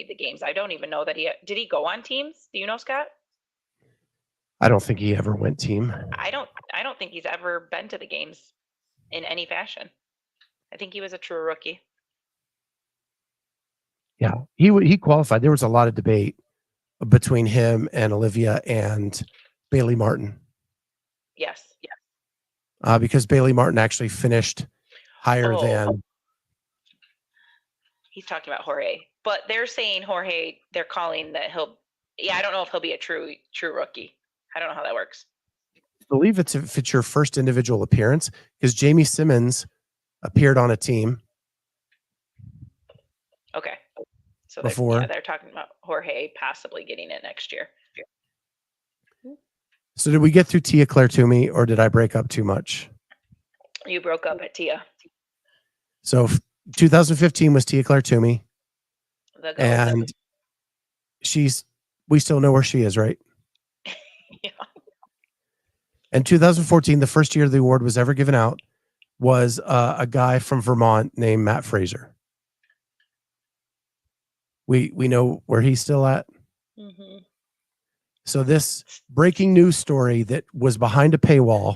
the games. I don't even know that did he go on teams? Do you know, Scott? I don't think he ever went team. I don't think he's ever been to the games in any fashion. I think he was a true rookie. Yeah, he qualified. There was a lot of debate between him and Olivia and Bailey Martin. Yes. Because Bailey Martin actually finished higher than. He's talking about Jorge, but they're saying Jorge. They're calling that he'll. Yeah, I don't know if he'll be a true rookie. I don't know how that works. I believe if it's your first individual appearance, because Jamie Simmons appeared on a team. Okay. So they're talking about Jorge possibly getting it next year. So did we get through Tia Claire Toomey, or did I break up too much? You broke up at Tia. So 2015 was Tia Claire Toomey. And we still know where she is, right? Yeah. And 2014, the first year the award was ever given out, was a guy from Vermont named Matt Fraser. We know where he's still at. Mm-hmm. So this breaking news story that was behind a paywall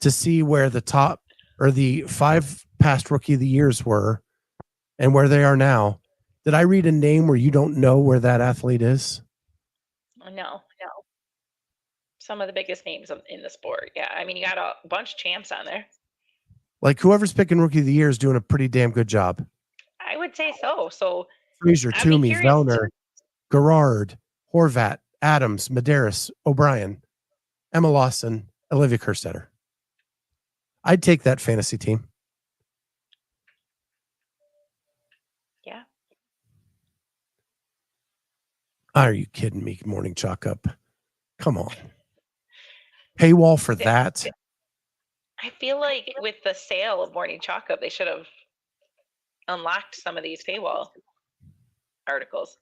to see where the top or the 5 past rookie of the years were and where they are now. Did I read a name where you don't know where that athlete is? No. Some of the biggest names in the sport. Yeah, I mean, you got a bunch of champs on there. Like whoever's picking rookie of the year is doing a pretty damn good job. I would say so. So Fraser, Toomey, Vellner, Gerard, Horvat, Adams, Medeiros, O'Brien, Emma Lawson, Olivia Kerstetter. I'd take that fantasy team. Yeah. Are you kidding me? Morning Chalk Up. Come on. Paywall for that. I feel like with the sale of Morning Chalk Up, they should have unlocked some of these paywall articles.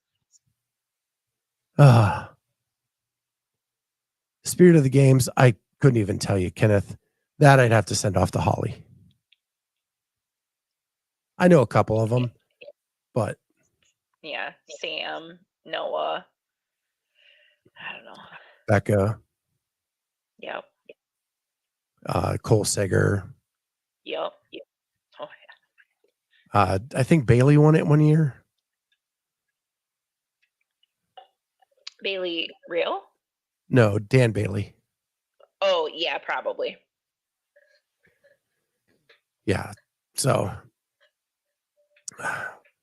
Spirit of the games, I couldn't even tell you, Kenneth. That I'd have to send off to Holly. I know a couple of them, but yeah, Sam, Noah, I don't know. Becca. Yep. Cole Seger. Yep. Oh yeah. I think Bailey won it 1 year. Bailey Real? No, Dan Bailey. Oh yeah, probably. Yeah. So,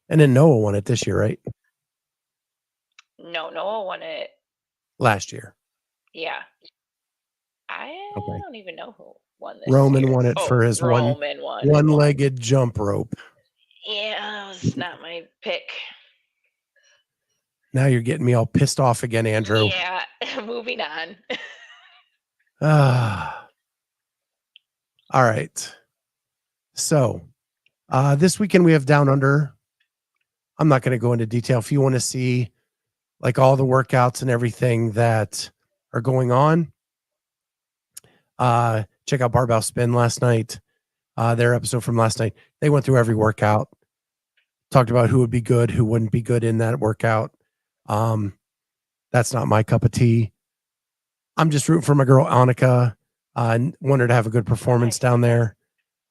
and then Noah won it this year, right? No, Noah won it last year. Yeah. I don't even know who won this. Roman year. won it for his one-legged jump rope. Yeah, that was not my pick. Now you're getting me all pissed off again, Andrew. Yeah, moving on. All right. So this weekend we have Down Under. I'm not going to go into detail. If you want to see like all the workouts and everything that are going on, check out Barbell Spin last night. Their episode from last night. They went through every workout, talked about who would be good, who wouldn't be good in that workout. That's not my cup of tea. I'm just rooting for my girl Annika. I want her to have a good performance down there.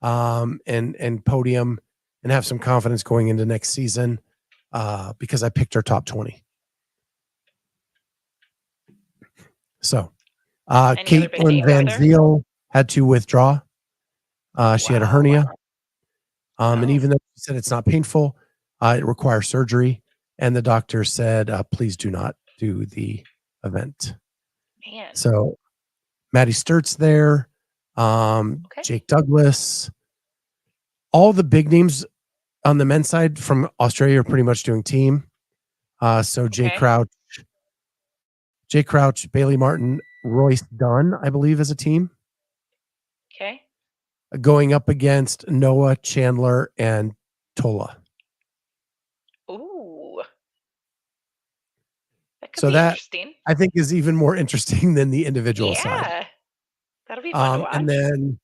and podium and have some confidence going into next season because I picked her top 20. So Any other big Caitlin names Van out there? Ziel had to withdraw. She had a hernia. And even though she said it's not painful, it requires surgery. And the doctor said, please do not do the event. Man. So Maddie Sturt's there, Jake Douglas, all the big names on the men's side from Australia are pretty much doing team. So Jay Crouch, Bailey Martin, Royce Dunn, I believe, is a team. Okay. Going up against Noah, Chandler, and Tola. Ooh. That could So be that interesting. I think is even more interesting than the individual side. Yeah. That'll be fun to watch. And then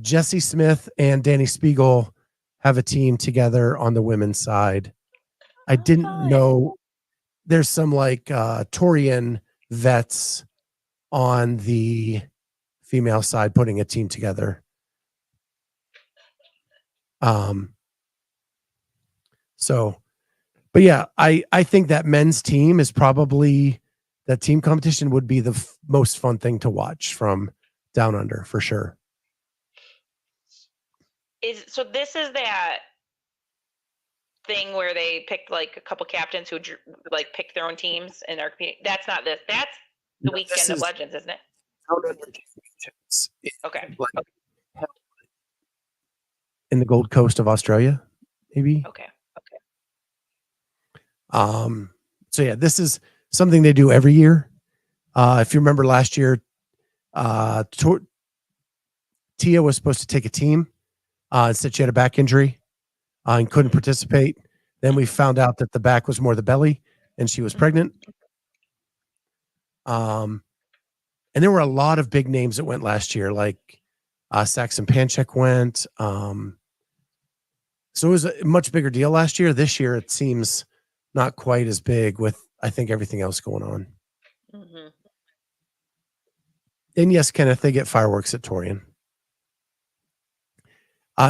Jesse Smith and Danny Spiegel have a team together on the women's side. I didn't know there's some like Torian vets on the female side putting a team together. But yeah, I think that men's team is probably that team competition would be the most fun thing to watch from Down Under for sure. So this is that thing where they picked like a couple captains who like picked their own teams and are competing. That's not this. That's the weekend of Legends, isn't it? Okay. In the Gold Coast of Australia, maybe. Okay. So yeah, this is something they do every year. If you remember last year, Tia was supposed to take a team. Said she had a back injury and couldn't participate. Then we found out that the back was more the belly and she was pregnant. And there were a lot of big names that went last year, like Saxon Panchek went. So it was a much bigger deal last year. This year, it seems not quite as big with, I think, everything else going on. Mm-hmm. And yes, Kenneth, they get fireworks at Torian.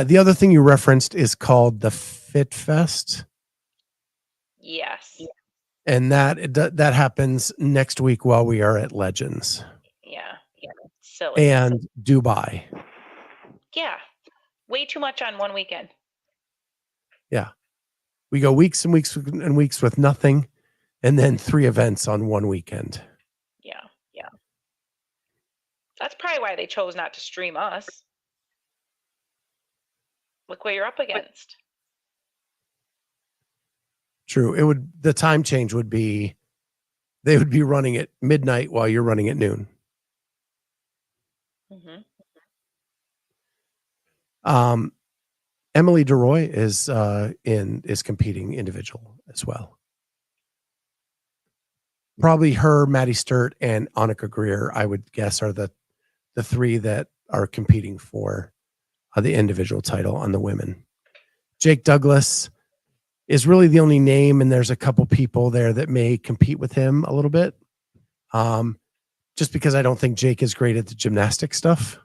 The other thing you referenced is called the Fit Fest. Yes. And that happens next week while we are at Legends. Yeah. Silly. And Dubai. Yeah. Way too much on one weekend. Yeah. We go weeks and weeks and weeks with nothing, and then 3 events on one weekend. Yeah. That's probably why they chose not to stream us. Look what you're up against. True. The time change would be, they would be running at midnight while you're running at noon. Mm-hmm. Emily DeRoy is competing individual as well. Probably her, Maddie Sturt, and Annika Greer, I would guess, are the 3 that are competing for the individual title on the women. Jake Douglas is really the only name, and there's a couple people there that may compete with him a little bit. Just because I don't think Jake is great at the gymnastic stuff.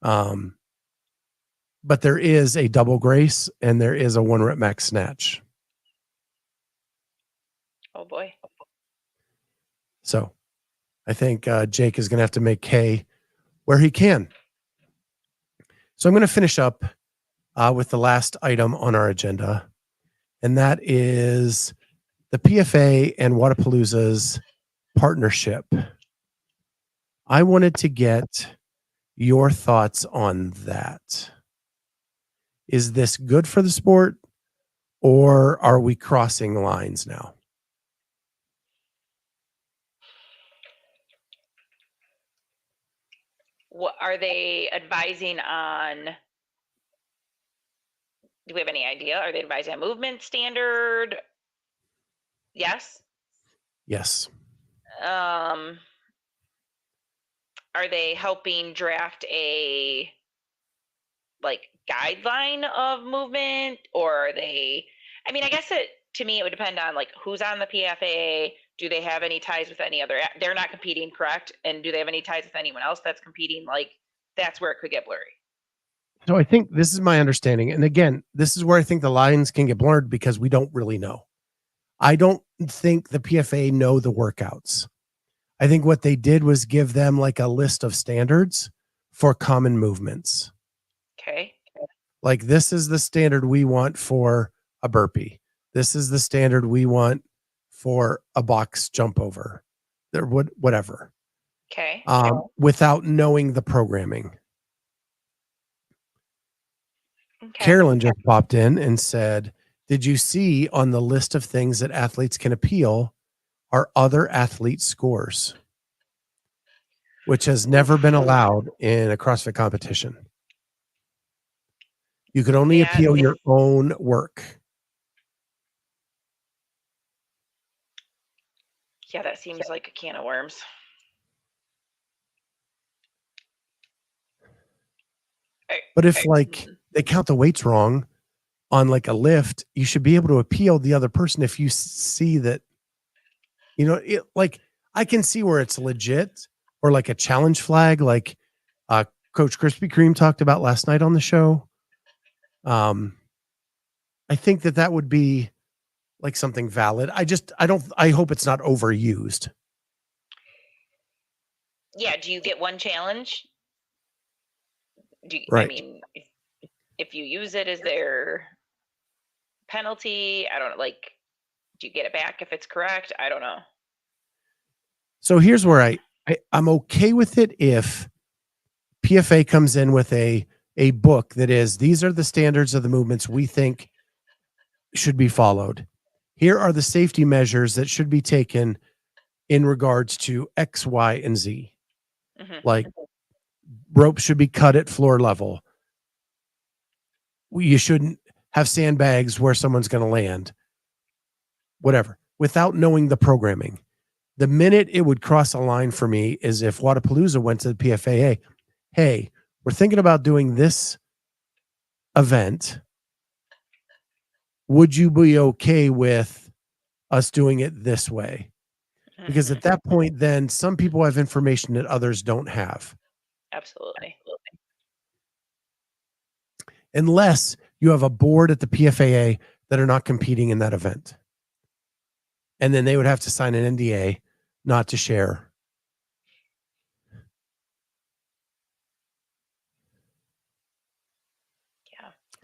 But there is a double grace and there is a 1 rep max snatch. Oh boy. So I think Jake is going to have to make hay where he can. So I'm going to finish up with the last item on our agenda. And that is the PFA and Wodapalooza's partnership. I wanted to get your thoughts on that. Is this good for the sport, or are we crossing lines now? What are they advising on? Do we have any idea? Are they advising on movement standard? Yes. Yes. Are they helping draft a guideline of movement, or are they? I mean, I guess to me it would depend on who's on the PFAA. Do they have any ties with any other? They're not competing, correct? And do they have any ties with anyone else that's competing? That's where it could get blurry. So I think this is my understanding. And again, this is where I think the lines can get blurred because we don't really know. I don't think the PFA know the workouts. I think what they did was give them like a list of standards for common movements. Okay. Like, this is the standard we want for a burpee. This is the standard we want for a box jump over. There would whatever. Okay. Without knowing the programming. Okay. Carolyn just popped in and said, did you see on the list of things that athletes can appeal are other athlete scores, which has never been allowed in a CrossFit competition. You could only appeal your own work. Yeah, that seems like a can of worms. But if like they count the weights wrong on like a lift, you should be able to appeal the other person if you see that, you know, it, like I can see where it's legit or like a challenge flag, like Coach Krispy Kreme talked about last night on the show. I think that would be like something valid. I hope it's not overused. Yeah. Do you get one challenge? Right. I mean, if you use it, is there penalty? I don't know. Like, do you get it back if it's correct? I don't know. So here's where I'm okay with it if PFA comes in with a book that is, these are the standards of the movements we think should be followed. Here are the safety measures that should be taken in regards to X, Y, and Z. Mm-hmm. Like, rope should be cut at floor level. You shouldn't have sandbags where someone's going to land. Whatever. Without knowing the programming. The minute it would cross a line for me is if Wodapalooza went to the PFAA. Hey, we're thinking about doing this event. Would you be okay with us doing it this way? Because at that point, then some people have information that others don't have. Absolutely. Unless you have a board at the PFAA that are not competing in that event. And then they would have to sign an NDA not to share.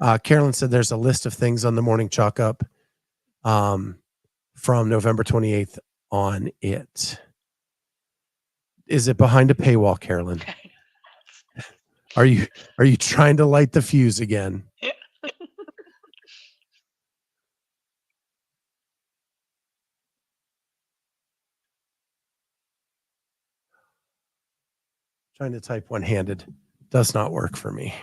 Yeah. Carolyn said there's a list of things on the morning chalk up from November 28th on it. Is it behind a paywall, Carolyn? Are you trying to light the fuse again? Trying to type one-handed does not work for me.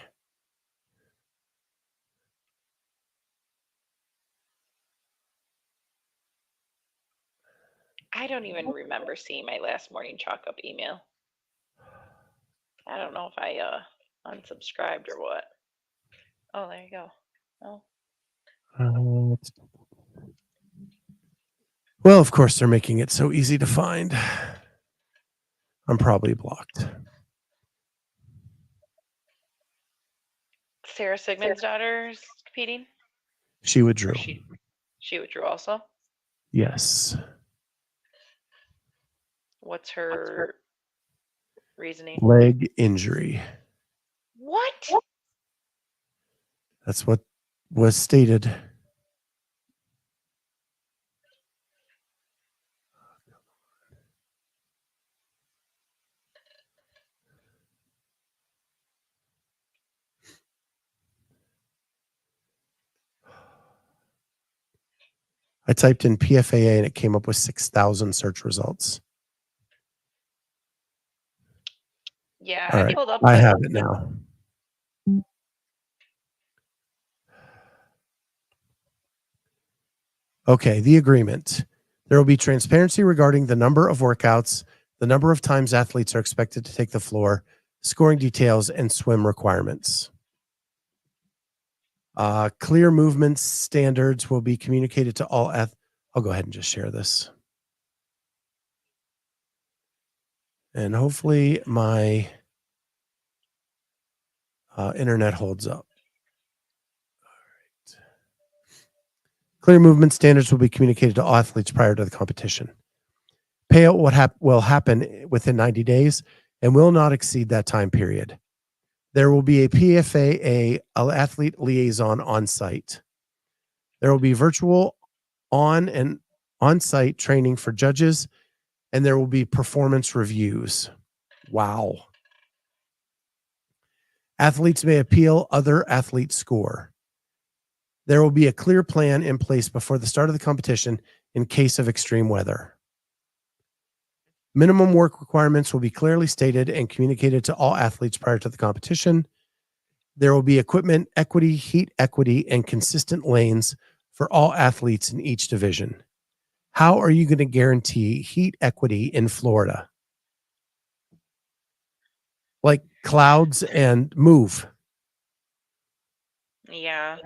I don't even remember seeing my last morning chalk up email. I don't know if I unsubscribed or what. Oh, there you go. Oh. Well, of course, they're making it so easy to find. I'm probably blocked. Sarah Sigmund's daughter's competing? She withdrew. She withdrew also? Yes. What's her reasoning? Leg injury. What? That's what was stated. I typed in PFAA and it came up with 6,000 search results. Yeah, all I right. pulled up. I have it now. Okay, the agreement. There will be transparency regarding the number of workouts, the number of times athletes are expected to take the floor, scoring details, and swim requirements. Clear movement standards will be communicated to all I'll go ahead and just share this. And hopefully my Internet holds up. All right. Clear movement standards will be communicated to all athletes prior to the competition. Payout will happen within 90 days and will not exceed that time period. There will be a PFAA athlete liaison on site. There will be virtual on-site training for judges, and there will be performance reviews. Wow. Athletes may appeal other athletes' score. There will be a clear plan in place before the start of the competition in case of extreme weather. Minimum work requirements will be clearly stated and communicated to all athletes prior to the competition. There will be equipment equity, heat equity, and consistent lanes for all athletes in each division. How are you going to guarantee heat equity in Florida? Like clouds and move. Yeah.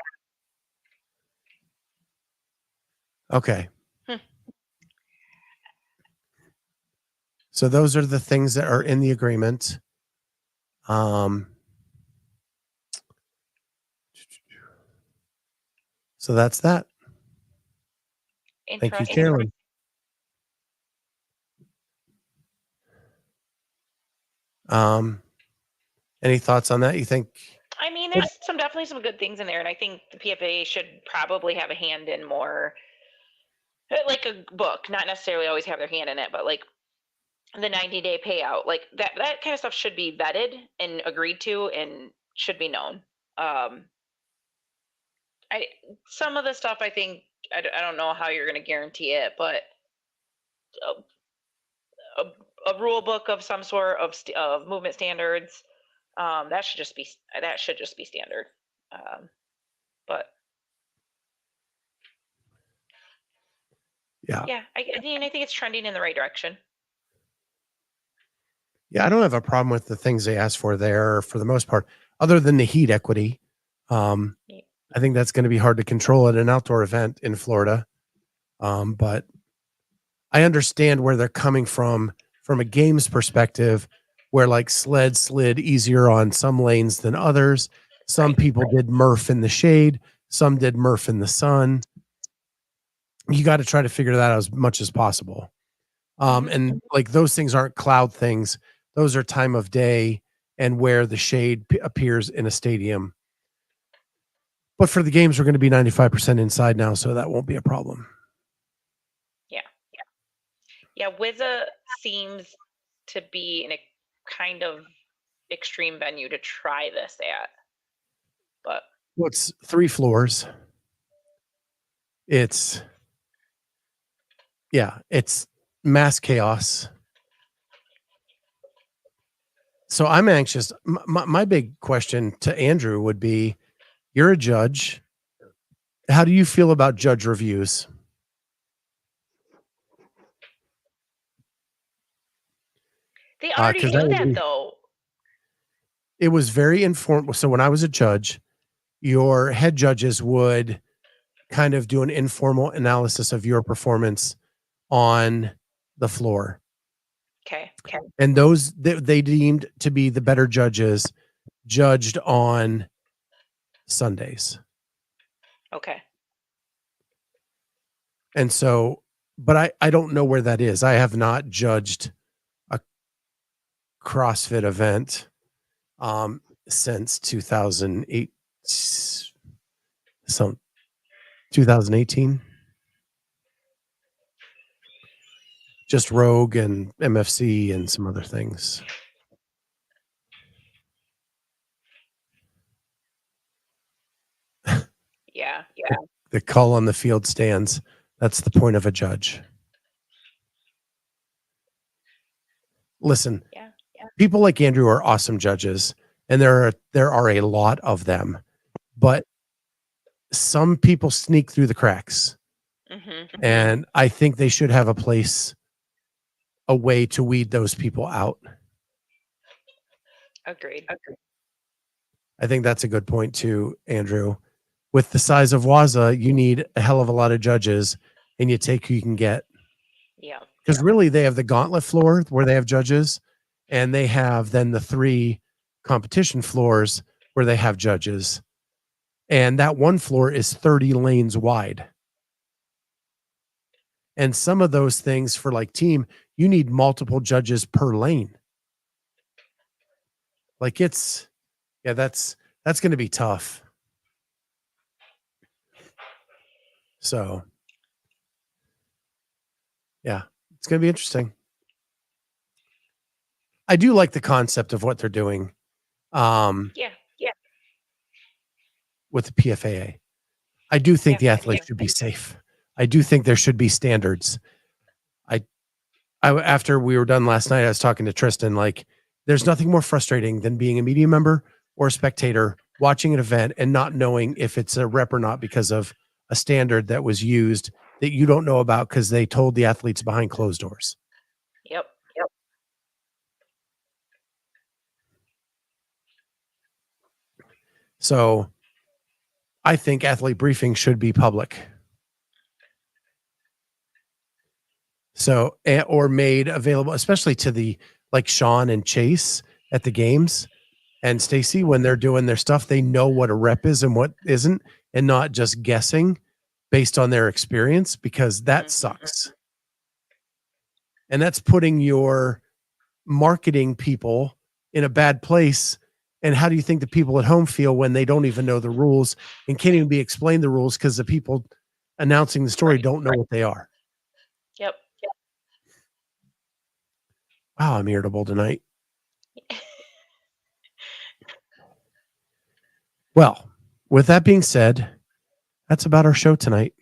Okay. So those are the things that are in the agreement. So that's that. Thank you, Interesting. Carolyn. Any thoughts on that? You think? I mean, there's definitely some good things in there, and I think the PFAA should probably have a hand in more, like a book, not necessarily always have their hand in it, but like the 90-day payout, like that kind of stuff should be vetted and agreed to and should be known. Some of the stuff I think I don't know how you're going to guarantee it, but a rule book of some sort of movement standards, that should just be standard. But yeah, I think it's trending in the right direction. Yeah, I don't have a problem with the things they asked for there for the most part, other than the heat equity. I think that's going to be hard to control at an outdoor event in Florida. But I understand where they're coming from a games perspective, where like slid easier on some lanes than others. Some people did Murph in the shade. Some did Murph in the sun. You got to try to figure that out as much as possible. And like those things aren't cloud things. Those are time of day and where the shade appears in a stadium. But for the games, we're going to be 95% inside now, so that won't be a problem. Yeah, WZA seems to be in a kind of extreme venue to try this at. But it's 3 floors. It's mass chaos. So I'm anxious. My big question to Andrew would be, you're a judge. How do you feel about judge reviews? They already do that though. It was very informal. So when I was a judge, your head judges would kind of do an informal analysis of your performance on the floor. Okay. And those they deemed to be the better judges judged on Sundays. Okay. And so, but I don't know where that is. I have not judged a CrossFit event since 2018. Just Rogue and MFC and some other things. Yeah. The call on the field stands. That's the point of a judge. Listen, people like Andrew are awesome judges, and there are a lot of them, but some people sneak through the cracks. And I think they should have a way to weed those people out. Agreed. I think that's a good point too, Andrew. With the size of WZA, you need a hell of a lot of judges, and you take who you can get. Yeah. Because really, they have the gauntlet floor where they have judges, and they have then the 3 competition floors where they have judges. And that one floor is 30 lanes wide. And some of those things for like team, you need multiple judges per lane. Like that's going to be tough. So yeah, it's going to be interesting. I do like the concept of what they're doing. Yeah. With the PFAA. I do think the athletes should be safe. I do think there should be standards. I after we were done last night, I was talking to Tristan, like there's nothing more frustrating than being a media member or a spectator watching an event and not knowing if it's a rep or not because of a standard that was used that you don't know about because they told the athletes behind closed doors. Yep. So I think athlete briefing should be public. So, or made available, especially to the, like Sean and Chase at the games and Stacy, when they're doing their stuff, they know what a rep is and what isn't, and not just guessing based on their experience, because that sucks. And that's putting your marketing people in a bad place. And how do you think the people at home feel when they don't even know the rules and can't even be explained the rules because the people announcing the story don't know what they are? Yep. Wow, I'm irritable tonight. Well, with that being said, that's about our show tonight.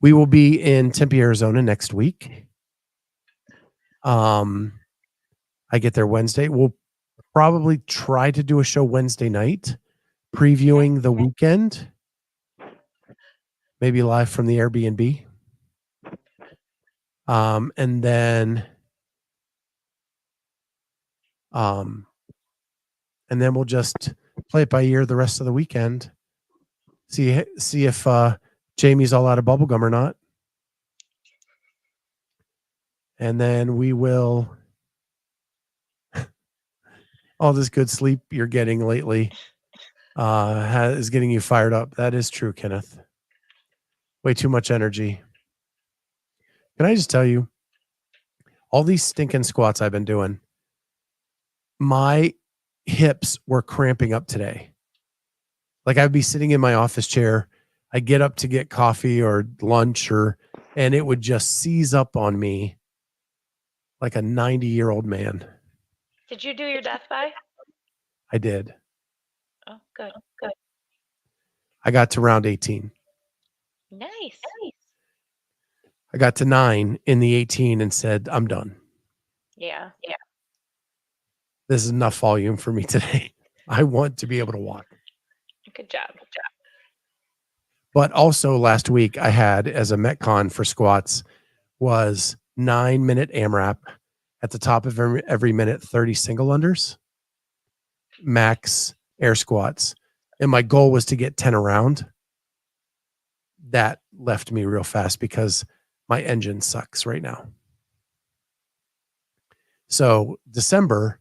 We will be in Tempe, Arizona next week. I get there Wednesday. We'll probably try to do a show Wednesday night, previewing the weekend, maybe live from the Airbnb. And then we'll just play it by ear the rest of the weekend. See if Jamie's all out of bubblegum or not. And then we will all this good sleep you're getting lately is getting you fired up. That is true, Kenneth. Way too much energy. Can I just tell you, all these stinking squats I've been doing, my hips were cramping up today. Like I'd be sitting in my office chair. I get up to get coffee or lunch and it would just seize up on me like a 90-year-old man. Did you do your death by? I did. Oh, good. I got to round 18. Nice. I got to 9 in the 18 and said, I'm done. Yeah. This is enough volume for me today. I want to be able to walk. Good job. But also last week I had as a Metcon for squats was 9-minute AMRAP at the top of every minute, 30 single unders, max air squats. And my goal was to get 10 around. That left me real fast because my engine sucks right now. So December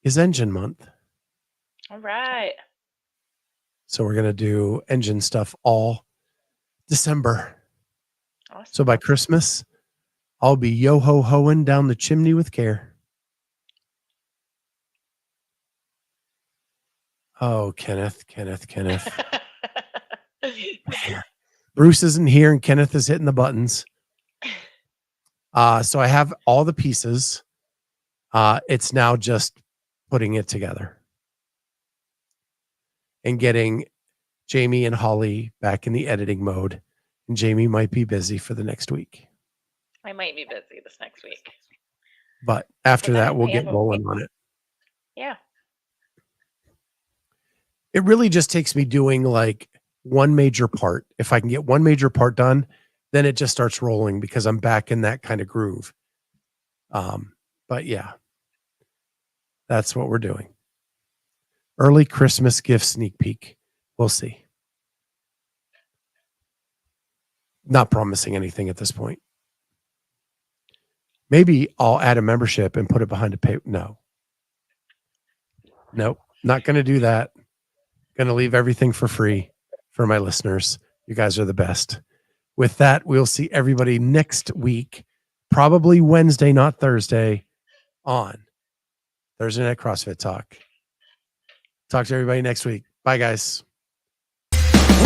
is engine month. All right. So we're going to do engine stuff all December. Awesome. So by Christmas, I'll be yo-ho-hoing down the chimney with care. Oh, Kenneth. Bruce isn't here and Kenneth is hitting the buttons. So I have all the pieces. It's now just putting it together and getting Jamie and Holly back in the editing mode. And Jamie might be busy for the next week. I might be busy this next week. But after that, we'll get rolling on it. Yeah. It really just takes me doing like one major part. If I can get one major part done, then it just starts rolling because I'm back in that kind of groove. But yeah, that's what we're doing. Early Christmas gift sneak peek. We'll see. Not promising anything at this point. Maybe I'll add a membership and put it behind a pay. No. Nope. not going to do that. Going to leave everything for free for my listeners. You guys are the best. With that, we'll see everybody next week, probably Wednesday, not Thursday, on Thursday Night CrossFit Talk. Talk to everybody next week. Bye, guys. We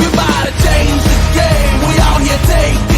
about to change the game. We out here taking